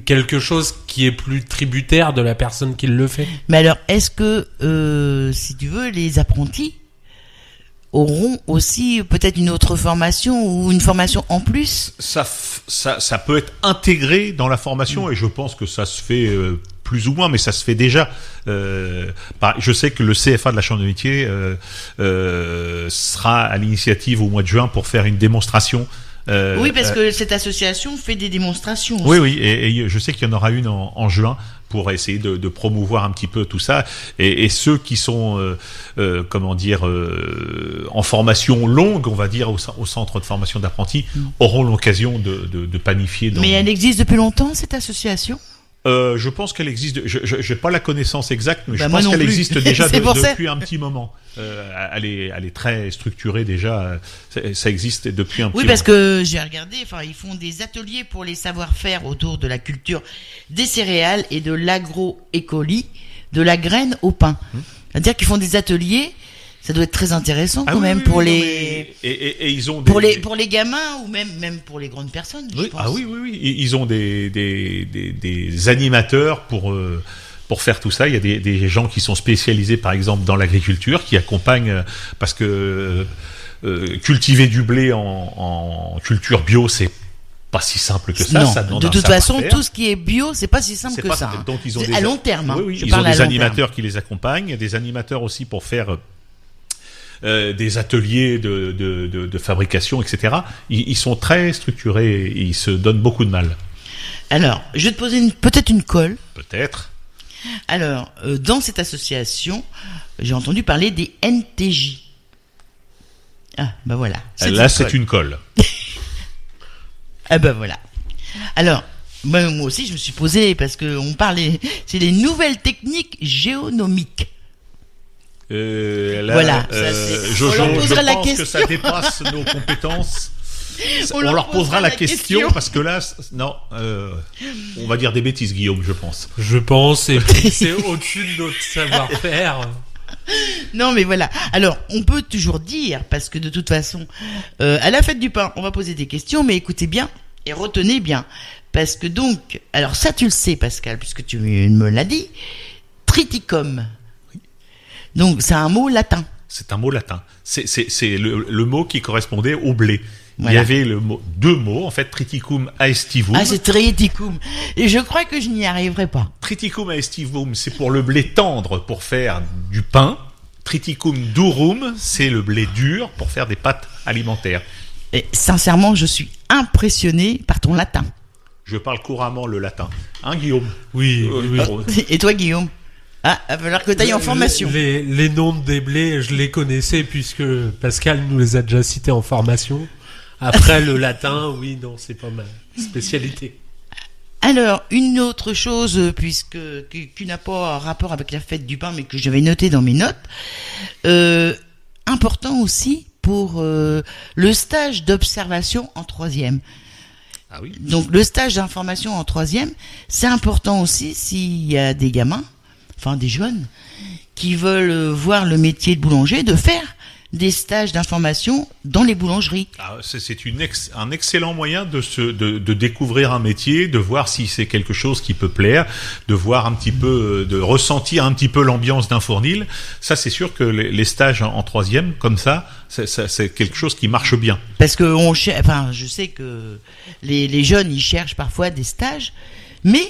quelque chose qui est plus tributaire de la personne qui le fait.
Mais alors, est-ce que, si tu veux, les apprentis auront aussi peut-être une autre formation ou une formation en plus?
Ça peut être intégré dans la formation, et je pense que ça se fait plus ou moins, mais ça se fait déjà. Je sais que le CFA de la Chambre de métier sera à l'initiative au mois de juin pour faire une démonstration.
Oui, parce que cette association fait des démonstrations.
Oui, et je sais qu'il y en aura une en juin pour essayer de promouvoir un petit peu tout ça. Et ceux qui sont, en formation longue, on va dire, au centre de formation d'apprentis, auront l'occasion de panifier.
Mais elle existe depuis longtemps, cette association?
Je pense qu'elle existe. Je n'ai pas la connaissance exacte, mais je pense qu'elle existe déjà depuis un petit moment. Elle est très structurée déjà. Ça existe depuis un petit moment.
Oui, parce que j'ai regardé. Enfin, ils font des ateliers pour les savoir-faire autour de la culture des céréales et de l'agroécologie, de la graine au pain. C'est-à-dire qu'ils font des ateliers. Ça doit être très intéressant quand même pour les
et ils ont
pour les gamins ou même pour les grandes personnes. Je pense.
Oui. Ils ont des animateurs pour pour faire tout ça. Il y a des gens qui sont spécialisés, par exemple, dans l'agriculture, qui accompagnent, parce que cultiver du blé en culture bio, c'est pas si simple que ça.
Non,
ça demande
de
un
toute façon,
savoir-faire.
tout ce qui est bio, c'est pas si simple
C'est
que
pas
ça.
simple. Donc, ils ont
C'est
des
à long terme. Hein.
Oui,
Je
ils ont
parle à
des
long
animateurs
terme.
qui les accompagnent, des animateurs aussi pour faire des ateliers de fabrication, etc. Ils sont très structurés et ils se donnent beaucoup de mal.
Alors, je vais te poser peut-être une colle.
Peut-être.
Alors, dans cette association, j'ai entendu parler des NTJ. Ah, bah voilà.
Là, c'est une colle.
Ah bah voilà. Alors, moi aussi, je me suis posé parce que on parlait, c'est les nouvelles techniques géonomiques.
Là,
Voilà, ça, c'est-
je
on leur posera la
pense que
question.
ça dépasse nos compétences.
On
On
leur
leur posera la question
question.
parce que là, non, on va dire des bêtises, Guillaume, je pense.
Je pense, et puis c'est au-dessus de notre savoir-faire.
Non, mais voilà. Alors, on peut toujours dire, parce que de toute façon, à la fête du pain, on va poser des questions, mais écoutez bien et retenez bien, parce que donc, alors ça, tu le sais, Pascal, puisque tu me l'as dit, triticum. Donc, c'est un mot latin.
C'est un mot latin. C'est le mot qui correspondait au blé.
Voilà.
Il y avait deux mots, en fait, triticum aestivum.
Ah, c'est triticum. Et je crois que je n'y arriverai pas.
Triticum aestivum, c'est pour le blé tendre pour faire du pain. Triticum durum, c'est le blé dur pour faire des pâtes alimentaires.
Et sincèrement, je suis impressionné par ton latin.
Je parle couramment le latin. Hein, Guillaume?
Oui, oui.
Et toi, Guillaume? Ah, il va falloir que tu ailles en formation.
Les noms des blés, je les connaissais puisque Pascal nous les a déjà cités en formation. Après, le latin, oui, non, c'est pas ma spécialité.
Alors, une autre chose, qui n'a pas rapport avec la fête du pain, mais que j'avais noté dans mes notes, important aussi pour le stage d'observation en 3e.
Ah oui.
Donc, le stage d'information en 3e, c'est important aussi s'il y a des gamins, enfin des jeunes, qui veulent voir le métier de boulanger, de faire des stages d'information dans les boulangeries.
Ah, c'est un excellent moyen de découvrir un métier, de voir si c'est quelque chose qui peut plaire, de voir un petit peu, de ressentir un petit peu l'ambiance d'un fournil. Ça, c'est sûr que les stages en 3e, comme ça, c'est quelque chose qui marche bien.
Parce que je sais que les jeunes, ils cherchent parfois des stages, mais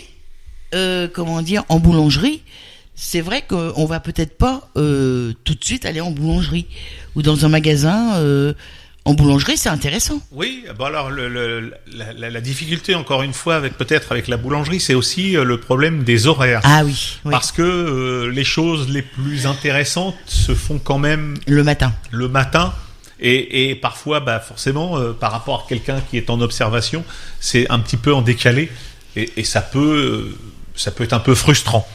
en boulangerie, c'est vrai qu'on va peut-être pas tout de suite aller en boulangerie ou dans un magasin. En boulangerie, c'est intéressant.
Oui, bon alors la difficulté, encore une fois, avec la boulangerie, c'est aussi le problème des horaires.
Ah oui, oui.
Parce que les choses les plus intéressantes se font quand même
Le matin.
et parfois, forcément, par rapport à quelqu'un qui est en observation, c'est un petit peu en décalé et ça peut être un peu frustrant.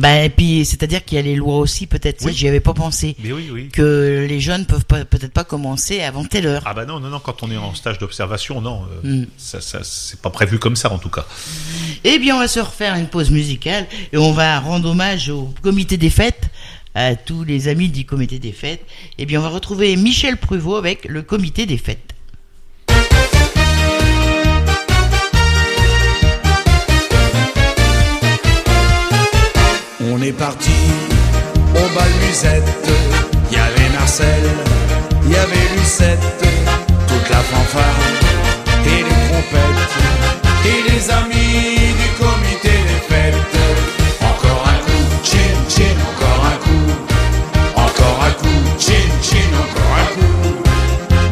Et puis, c'est-à-dire qu'il y a les lois aussi, peut-être.
Oui.
J'y avais pas pensé.
Mais oui.
Que les jeunes peuvent peut-être pas commencer avant telle heure.
Ah non, quand on est en stage d'observation, non, ça c'est pas prévu comme ça en tout cas.
Eh bien, on va se refaire une pause musicale et on va rendre hommage au comité des fêtes, à tous les amis du comité des fêtes. Eh bien, on va retrouver Michel Pruvot avec le comité des fêtes.
On est parti au bal musette, y avait Marcel, y avait Lucette, toute la fanfare et les trompettes, et les amis du comité des fêtes. Encore un coup, chin chin, encore un coup, encore un coup, chin chin, encore un coup,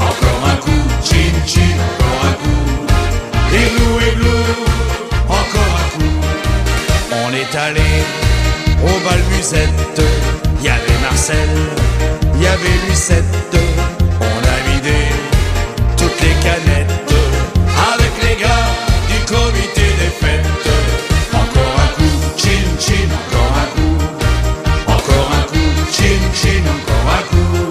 encore un coup, chin chin, encore un coup, igloo, encore un coup. On est allé au bal musette, y avait Marcel, y avait Lucette, on a vidé toutes les canettes avec les gars du comité des fêtes. Encore un coup, chin chin, encore un coup, encore un coup, chin chin, encore un coup,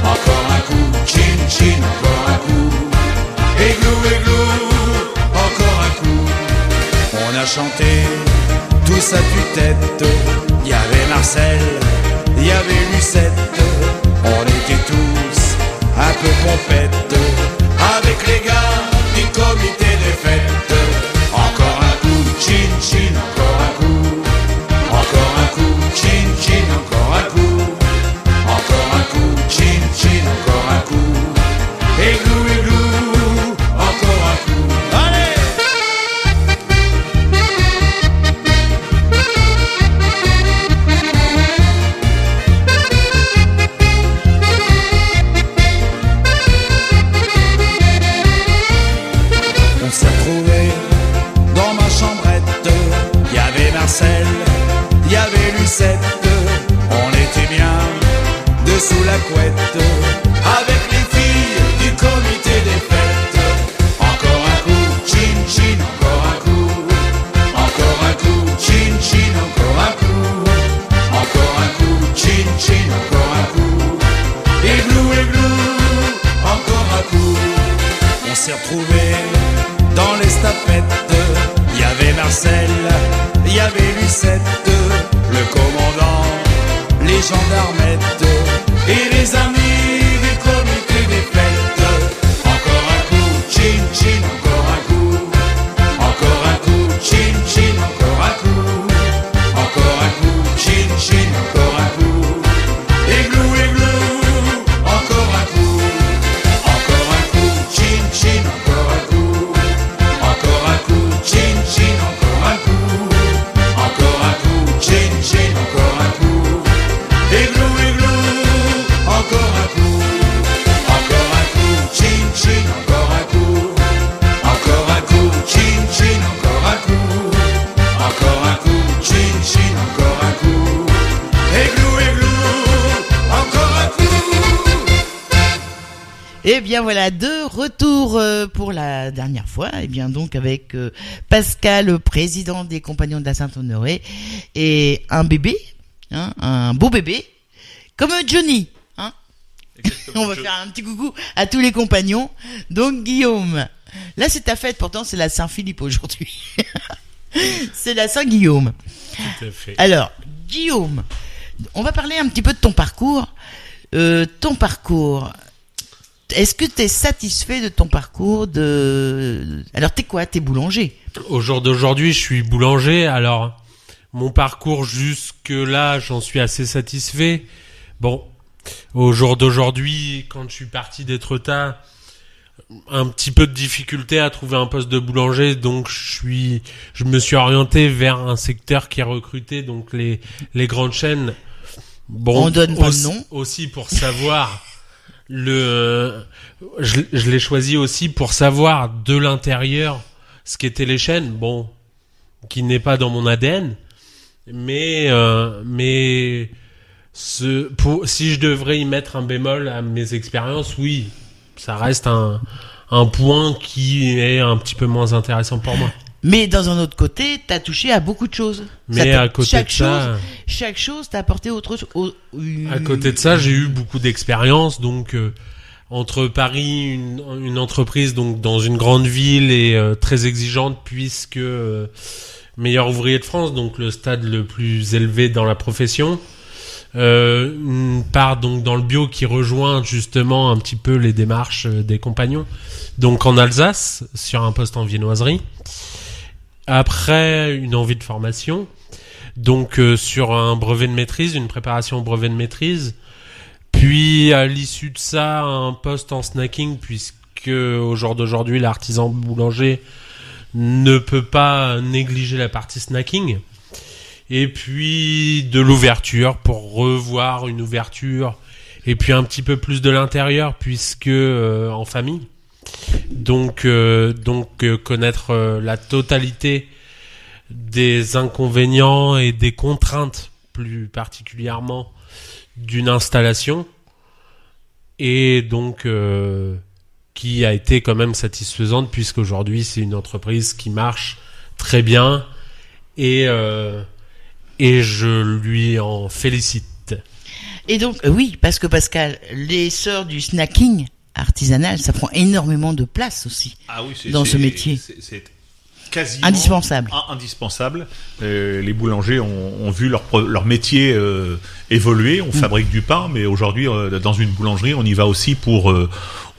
encore un coup, chin chin, encore un coup, igloo, encore un coup. On a chanté tous à tue-tête, y avait Marcel, y avait Lucette, on était tous un peu pompettes, avec les gars du comité des fêtes. Encore un coup, chin chin, encore un coup, encore
Eh bien voilà, de retour pour la dernière fois, et bien donc avec Pascal, président des Compagnons de la Saint-Honoré, et un bébé, hein, un beau bébé, comme Johnny. Hein. On va faire un petit coucou à tous les compagnons. Donc Guillaume, là c'est ta fête, pourtant c'est la Saint-Philippe aujourd'hui. C'est la Saint-Guillaume.
Tout à fait.
Alors, Guillaume, on va parler un petit peu de ton parcours. Ton parcours... Est-ce que tu es satisfait de ton parcours Alors, t'es quoi? T'es boulanger?
Au jour d'aujourd'hui, je suis boulanger. Alors, mon parcours jusque-là, j'en suis assez satisfait. Bon, au jour d'aujourd'hui, quand je suis parti d'Étretat, un petit peu de difficulté à trouver un poste de boulanger, donc je me suis orienté vers un secteur qui est recruté, donc les grandes chaînes. Bon,
on donne pas de nom.
Aussi pour savoir... je l'ai choisi aussi pour savoir de l'intérieur ce qu'étaient les chaînes, bon, qui n'est pas dans mon ADN, mais si je devrais y mettre un bémol à mes expériences, oui, ça reste un point qui est un petit peu moins intéressant pour moi.
Mais dans un autre côté, t'as touché à beaucoup de choses.
Mais à côté de ça,
chaque chose t'a apporté autre chose.
À côté de ça, j'ai eu beaucoup d'expérience. Donc, entre Paris, une entreprise donc dans une grande ville et très exigeante, puisque meilleur ouvrier de France, donc le stade le plus élevé dans la profession. Une part donc dans le bio qui rejoint justement un petit peu les démarches des compagnons. Donc en Alsace, sur un poste en viennoiserie. Après, une envie de formation, donc sur un brevet de maîtrise, une préparation au brevet de maîtrise, puis à l'issue de ça, un poste en snacking, puisque au jour d'aujourd'hui, l'artisan boulanger ne peut pas négliger la partie snacking, et puis de l'ouverture, pour revoir une ouverture, et puis un petit peu plus de l'intérieur, puisque en famille. Donc connaître la totalité des inconvénients et des contraintes, plus particulièrement d'une installation, et donc qui a été quand même satisfaisante, puisqu'aujourd'hui c'est une entreprise qui marche très bien, et je lui en félicite.
Et donc oui, parce que Pascal, les sœurs du snacking artisanal, ça prend énormément de place aussi dans ce métier.
C'est quasiment indispensable. Les boulangers ont vu leur métier évoluer. On fabrique du pain, mais aujourd'hui, dans une boulangerie, on y va aussi pour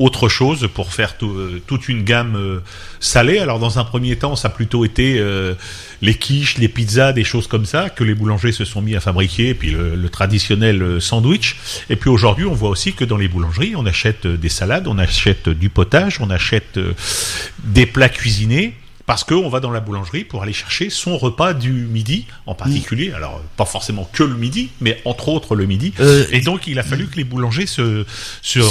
autre chose, pour faire toute une gamme salée. Alors, dans un premier temps, ça a plutôt été les quiches, les pizzas, des choses comme ça, que les boulangers se sont mis à fabriquer, et puis le traditionnel sandwich. Et puis aujourd'hui, on voit aussi que dans les boulangeries, on achète des salades, on achète du potage, on achète des plats cuisinés, parce qu'on va dans la boulangerie pour aller chercher son repas du midi, en particulier. Alors, pas forcément que le midi, mais entre autres le midi. Et donc, il a fallu que les boulangers se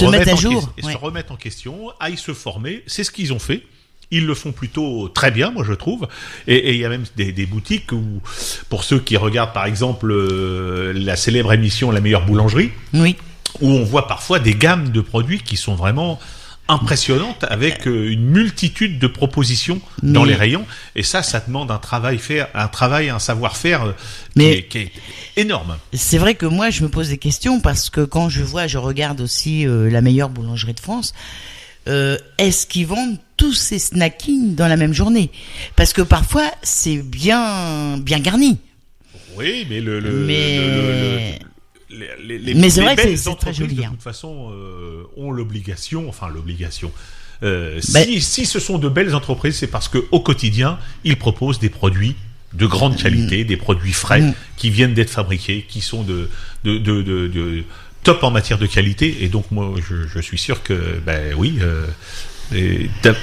remettent en question, aillent se former. C'est ce qu'ils ont fait. Ils le font plutôt très bien, moi je trouve. Et il y a même des boutiques où, pour ceux qui regardent par exemple la célèbre émission La meilleure boulangerie,
oui,
où on voit parfois des gammes de produits qui sont vraiment impressionnante, avec une multitude de propositions dans les rayons, et ça demande un savoir-faire qui est énorme.
C'est vrai que moi je me pose des questions, parce que quand je regarde aussi la meilleure boulangerie de France, est-ce qu'ils vendent tous ces snackings dans la même journée? Parce que parfois c'est bien garni.
Oui, mais
mais c'est vrai que
belles
c'est très joli.
De toute façon, ont l'obligation. Si ce sont de belles entreprises, c'est parce que au quotidien, ils proposent des produits de grande qualité, des produits frais qui viennent d'être fabriqués, qui sont de top en matière de qualité. Et donc moi, je suis sûr que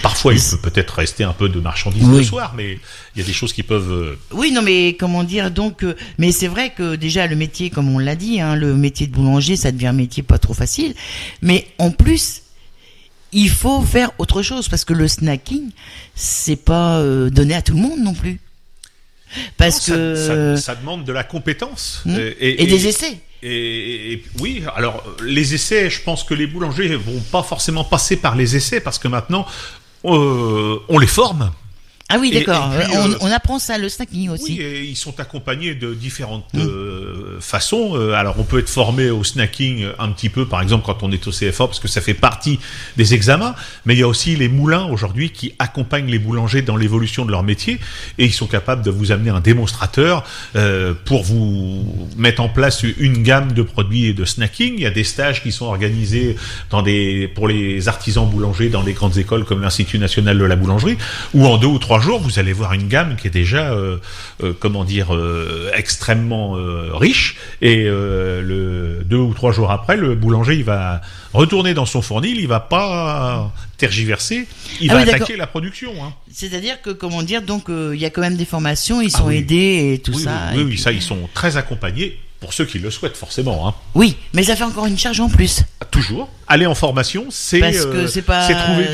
parfois, il peut peut-être rester un peu de marchandises le soir, mais il y a des choses qui peuvent...
Oui, non, mais comment dire, donc... mais c'est vrai que déjà, le métier, comme on l'a dit, le métier de boulanger, ça devient un métier pas trop facile. Mais en plus, il faut faire autre chose, parce que le snacking, c'est pas donné à tout le monde non plus. Parce que...
Ça demande de la compétence.
Et des essais.
Et oui, alors les essais, je pense que les boulangers vont pas forcément passer par les essais parce que maintenant on les forme.
Ah oui, d'accord.
Et puis,
On apprend ça, le snacking aussi.
Oui, et ils sont accompagnés de différentes façons. Alors, on peut être formé au snacking un petit peu, par exemple, quand on est au CFA, parce que ça fait partie des examens. Mais il y a aussi les moulins, aujourd'hui, qui accompagnent les boulangers dans l'évolution de leur métier. Et ils sont capables de vous amener un démonstrateur pour vous mettre en place une gamme de produits et de snacking. Il y a des stages qui sont organisés pour les artisans boulangers dans des grandes écoles comme l'Institut national de la boulangerie, où en 2 ou 3 jours, vous allez voir une gamme qui est déjà, extrêmement riche. Et 2 ou 3 jours après, le boulanger, il va retourner dans son fournil, il va pas tergiverser, il va attaquer la production. Hein.
C'est-à-dire que, donc, il y a quand même des formations, ils sont aidés et tout ça.
Oui, ça, ils sont très accompagnés. Pour ceux qui le souhaitent, forcément. Hein.
Oui, mais ça fait encore une charge en plus.
Toujours. Aller en formation, c'est trouver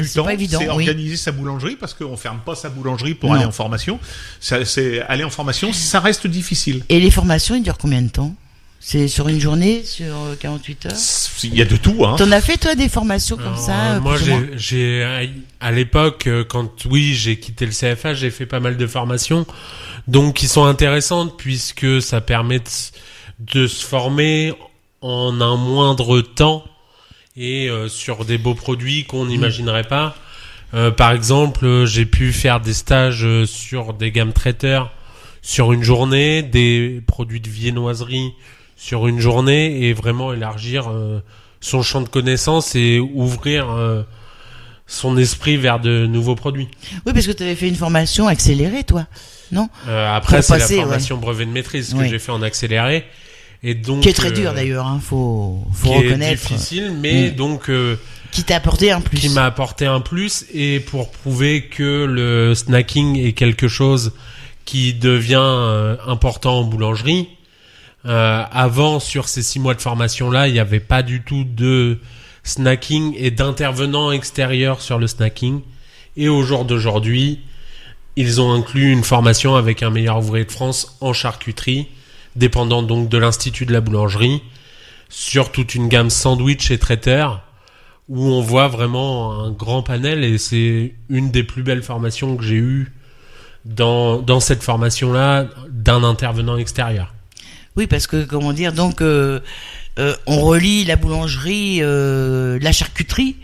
du temps,
évident,
c'est organiser sa boulangerie, parce qu'on ferme pas sa boulangerie pour aller en formation. C'est aller en formation, ça reste difficile.
Et les formations, ils durent combien de temps ? C'est sur une journée, sur 48 heures ?
Il y a de tout. Hein.
T'en as fait, toi, des formations comme ça
Moi, j'ai à l'époque, quand j'ai quitté le CFA, j'ai fait pas mal de formations, donc qui sont intéressantes, puisque ça permet de se former en un moindre temps et sur des beaux produits qu'on n'imaginerait pas. Par exemple, j'ai pu faire des stages sur des gammes traiteurs sur une journée, des produits de viennoiserie sur une journée, et vraiment élargir son champ de connaissances et ouvrir son esprit vers de nouveaux produits.
Oui, parce que tu avais fait une formation accélérée, toi, non ?
Après, c'est la formation brevet de maîtrise que j'ai fait en accéléré. Et donc,
qui est très dur d'ailleurs, hein, faut reconnaître.
Qui est difficile, mais donc
qui t'a apporté un plus.
Qui m'a apporté un plus, et pour prouver que le snacking est quelque chose qui devient important en boulangerie. Avant, sur ces 6 mois de formation là, il n'y avait pas du tout de snacking et d'intervenants extérieurs sur le snacking. Et au jour d'aujourd'hui, ils ont inclus une formation avec un meilleur ouvrier de France en charcuterie, dépendant donc de l'Institut de la boulangerie, sur toute une gamme sandwich et traiteur, où on voit vraiment un grand panel, et c'est une des plus belles formations que j'ai eues dans cette formation-là d'un intervenant extérieur.
Oui, parce que, donc, on relie la boulangerie, la charcuterie,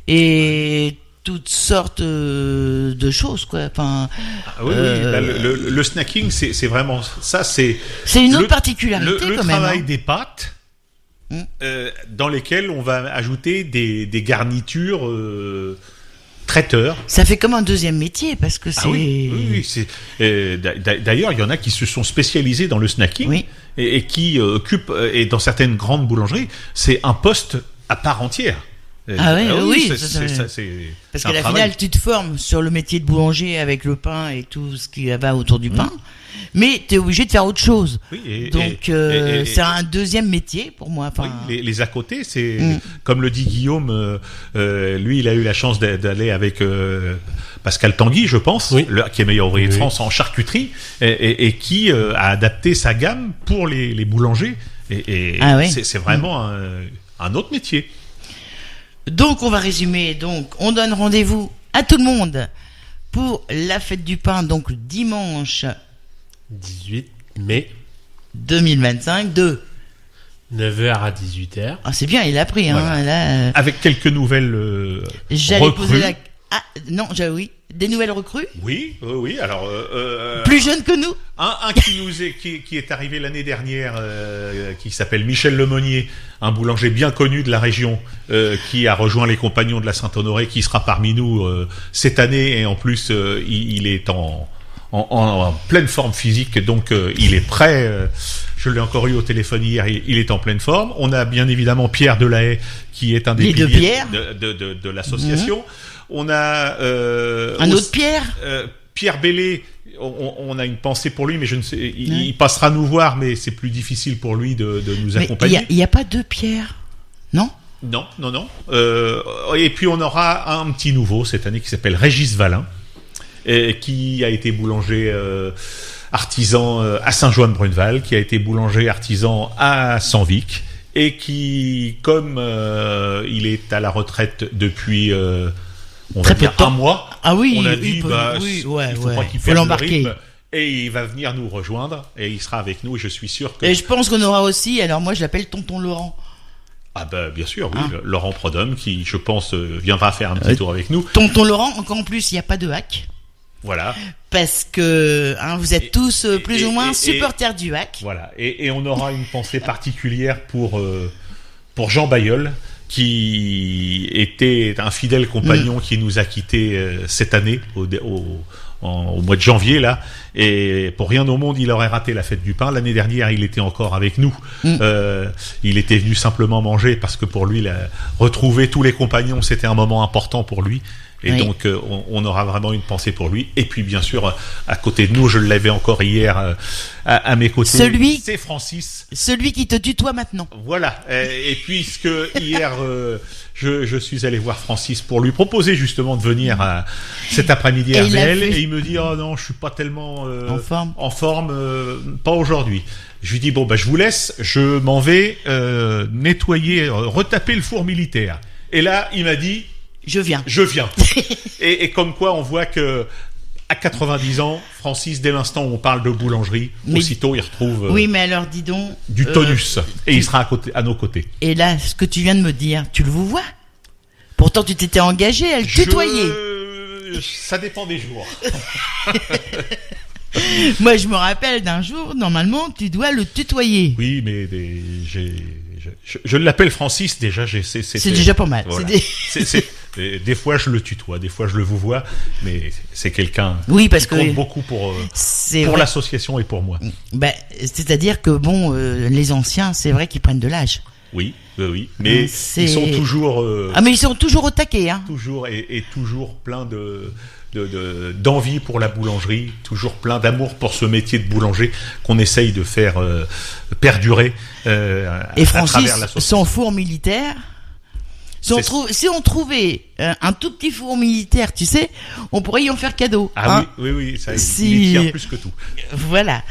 et toutes sortes de choses, quoi. Enfin,
le snacking, c'est vraiment ça. C'est
une autre particularité,
le
quand même.
Le travail des pâtes, dans lesquelles on va ajouter des garnitures traiteurs.
Ça fait comme un deuxième métier, parce que c'est.
Oui, c'est. D'ailleurs, il y en a qui se sont spécialisés dans le snacking et qui occupent, et dans certaines grandes boulangeries, c'est un poste à part entière.
Oui,
c'est
parce qu'à la finale, tu te formes sur le métier de boulanger avec le pain et tout ce qui va autour du pain, mais tu es obligé de faire autre chose. Donc, c'est un deuxième métier pour moi. Enfin,
les à côté, c'est comme le dit Guillaume. Lui, il a eu la chance d'aller avec Pascal Tanguy, je pense, qui est meilleur ouvrier de France en charcuterie, et qui a adapté sa gamme pour les boulangers. C'est vraiment un autre métier.
Donc, on va résumer. Donc, on donne rendez-vous à tout le monde pour la fête du pain, donc dimanche 18 mai 2025 de
9h à 18h.
Ah, c'est bien, il a pris.
Voilà.
Là,
avec quelques nouvelles
j'allais
recrues.
Poser la... Ah, non, des nouvelles recrues.
Oui. Alors,
plus jeune que nous.
Un qui est arrivé l'année dernière, qui s'appelle Michel Lemonnier, un boulanger bien connu de la région, qui a rejoint les Compagnons de la Saint-Honoré, qui sera parmi nous cette année, et en plus il est en pleine forme physique, donc il est prêt. Je l'ai encore eu au téléphone hier, il est en pleine forme. On a bien évidemment Pierre Delahaye, qui est un des piliers de l'association. On a
un autre Pierre,
Pierre Bellé. On a une pensée pour lui, mais je ne sais. Il passera nous voir, mais c'est plus difficile pour lui de nous accompagner.
Il n'y a pas deux Pierre, non ?
Non. Et puis on aura un petit nouveau cette année qui s'appelle Régis Valin, qui a été boulanger artisan à Saint-Joan-de-Brunneval, qui a été boulanger artisan à Senvic, et qui, comme il est à la retraite depuis on
Très
va
peu
dire
de temps.
un mois,
Ah oui,
on a
il
dit
peut- oui, ouais,
il faut
ouais.
pas qu'il
Faut
perde le
l'embarquer.
rythme, et il va venir nous rejoindre et il sera avec nous, et je suis sûr que
Et je pense qu'on aura aussi, alors moi je l'appelle Tonton Laurent.
ah ben bien sûr, oui,
Hein.
Laurent Prodhomme, qui je pense viendra faire un petit tour avec nous.
Tonton Laurent, encore en plus, il n'y a pas de hack.
Voilà.
Parce que vous êtes tous plus ou moins
et-
supporters du hack.
Voilà, et on aura une pensée particulière pour Jean Bayeul, qui était un fidèle compagnon qui nous a quittés cette année au mois de janvier là, et pour rien au monde il aurait raté la fête du pain. L'année dernière il était encore avec nous. Il était venu simplement manger parce que pour lui retrouver tous les compagnons c'était un moment important pour lui. Et
Oui.
donc, on aura vraiment une pensée pour lui. Et puis, bien sûr, à côté de nous, je l'avais encore hier à mes côtés. C'est Francis.
Celui qui te tutoie maintenant.
Voilà. Et puisque hier, je suis allé voir Francis pour lui proposer justement de venir cet après-midi à
Et il a
RDL.
fait-
Et il me dit, oh non, je suis pas tellement
En forme.
pas aujourd'hui. Je lui dis, bon, bah, je vous laisse. Je m'en vais nettoyer, retaper le four militaire. Et là, il m'a dit,
Je viens.
je viens. et comme quoi, on voit que à 90 ans, Francis, dès l'instant où on parle de boulangerie,
Mais-
aussitôt il retrouve
Oui, mais alors dis donc.
du tonus. Et il sera à nos côtés.
Et là, ce que tu viens de me dire, tu le vous vois. Pourtant, tu t'étais engagé à le tutoyer.
Ça dépend des jours.
Moi, je me rappelle d'un jour, normalement, tu dois le tutoyer.
Oui, mais je l'appelle Francis déjà.
C'est déjà pas mal.
Voilà.
C'est des-
Des fois je le tutoie, des fois je le vouvoie, mais c'est quelqu'un
Oui, parce
qui compte
que
beaucoup pour
c'est
pour
vrai.
l'association et pour moi.
Ben, c'est-à-dire que bon, les anciens, c'est vrai qu'ils prennent de l'âge.
Oui, mais
C'est-
ils sont toujours
Ah, mais ils sont toujours au taquet, hein.
toujours et toujours plein d'envie pour la boulangerie, toujours plein d'amour pour ce métier de boulanger qu'on essaye de faire perdurer
Et
à
Francis,
travers l'association.
son four militaire.
C'est-
Si on trouvait un tout petit four militaire, tu sais, on pourrait y en faire cadeau.
Ah
hein.
oui, ça,
Si-
il y tient plus que tout.
Voilà.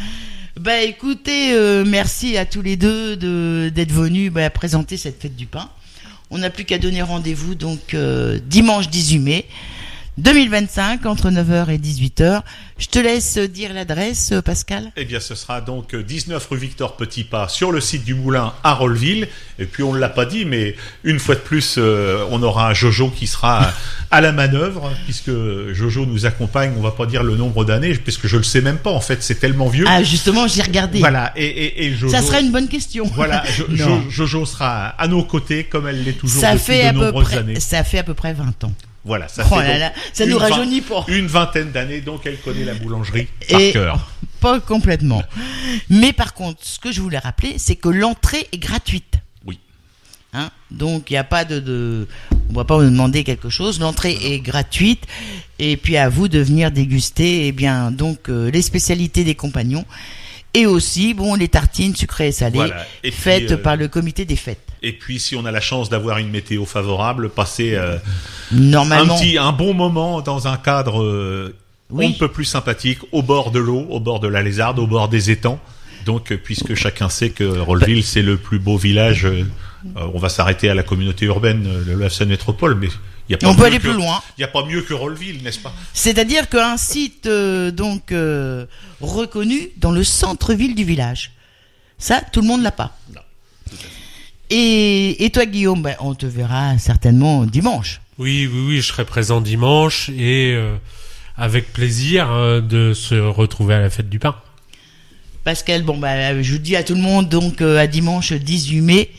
Bah écoutez, merci à tous les deux d'être venus présenter cette fête du pain. On n'a plus qu'à donner rendez-vous donc dimanche 18 mai 2025 entre 9h et 18h. Je te laisse dire l'adresse, Pascal.
Eh bien, ce sera donc 19 rue Victor Petitpas sur le site du Moulin à Rolleville. Et puis, on ne l'a pas dit, mais une fois de plus, on aura un Jojo qui sera à la manœuvre, puisque Jojo nous accompagne. On va pas dire le nombre d'années, puisque je le sais même pas. En fait, c'est tellement vieux.
Ah justement, j'ai regardé.
Voilà. Et Jojo.
Ça sera une bonne question.
Voilà.
Non.
Jojo sera à nos côtés, comme elle l'est toujours
Ça
depuis
fait
de
à peu
nombreuses
près,
années.
ça fait à peu près 20 ans.
Voilà. Ça
Oh
fait
là
donc
là, ça
une
nous
vingt-
rajeunit pas.
Une vingtaine d'années, donc elle connaît la boulangerie par
Et
cœur.
pas complètement. Mais par contre, ce que je voulais rappeler, c'est que l'entrée est gratuite.
Oui.
Hein, donc il n'y a pas on va pas vous demander quelque chose. L'entrée est gratuite et puis à vous de venir déguster les spécialités des compagnons et aussi les tartines sucrées et salées
Voilà. Et puis,
faites par le comité des fêtes.
Et puis, si on a la chance d'avoir une météo favorable, passer
Normalement,
un bon moment dans un cadre
Oui.
on ne peut plus sympathique, au bord de l'eau, au bord de la Lézarde, au bord des étangs. Donc, puisque chacun sait que Rolleville, c'est le plus beau village, on va s'arrêter à la communauté urbaine de la Seine Métropole, mais il y a pas
on peut
mieux
aller
que-
plus loin.
Il n'y a pas mieux que Rolleville, n'est-ce pas?
C'est-à-dire qu'un site reconnu dans le centre-ville du village. Ça, tout le monde l'a pas.
Non.
Et toi, Guillaume, on te verra certainement dimanche.
Oui, je serai présent dimanche et avec plaisir de se retrouver à la fête du pain.
Pascal, je vous dis à tout le monde, donc à dimanche 18 mai,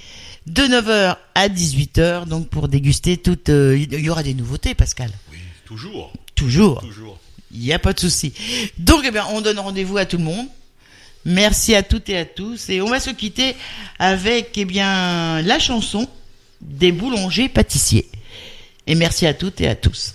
de 9h à 18h, donc pour déguster toutes... il y aura des nouveautés, Pascal.
Oui, toujours.
Toujours.
Toujours.
Il n'y a pas de souci. Donc, on donne rendez-vous à tout le monde. Merci à toutes et à tous. Et on va se quitter avec, la chanson des boulangers pâtissiers. Et merci à toutes et à tous.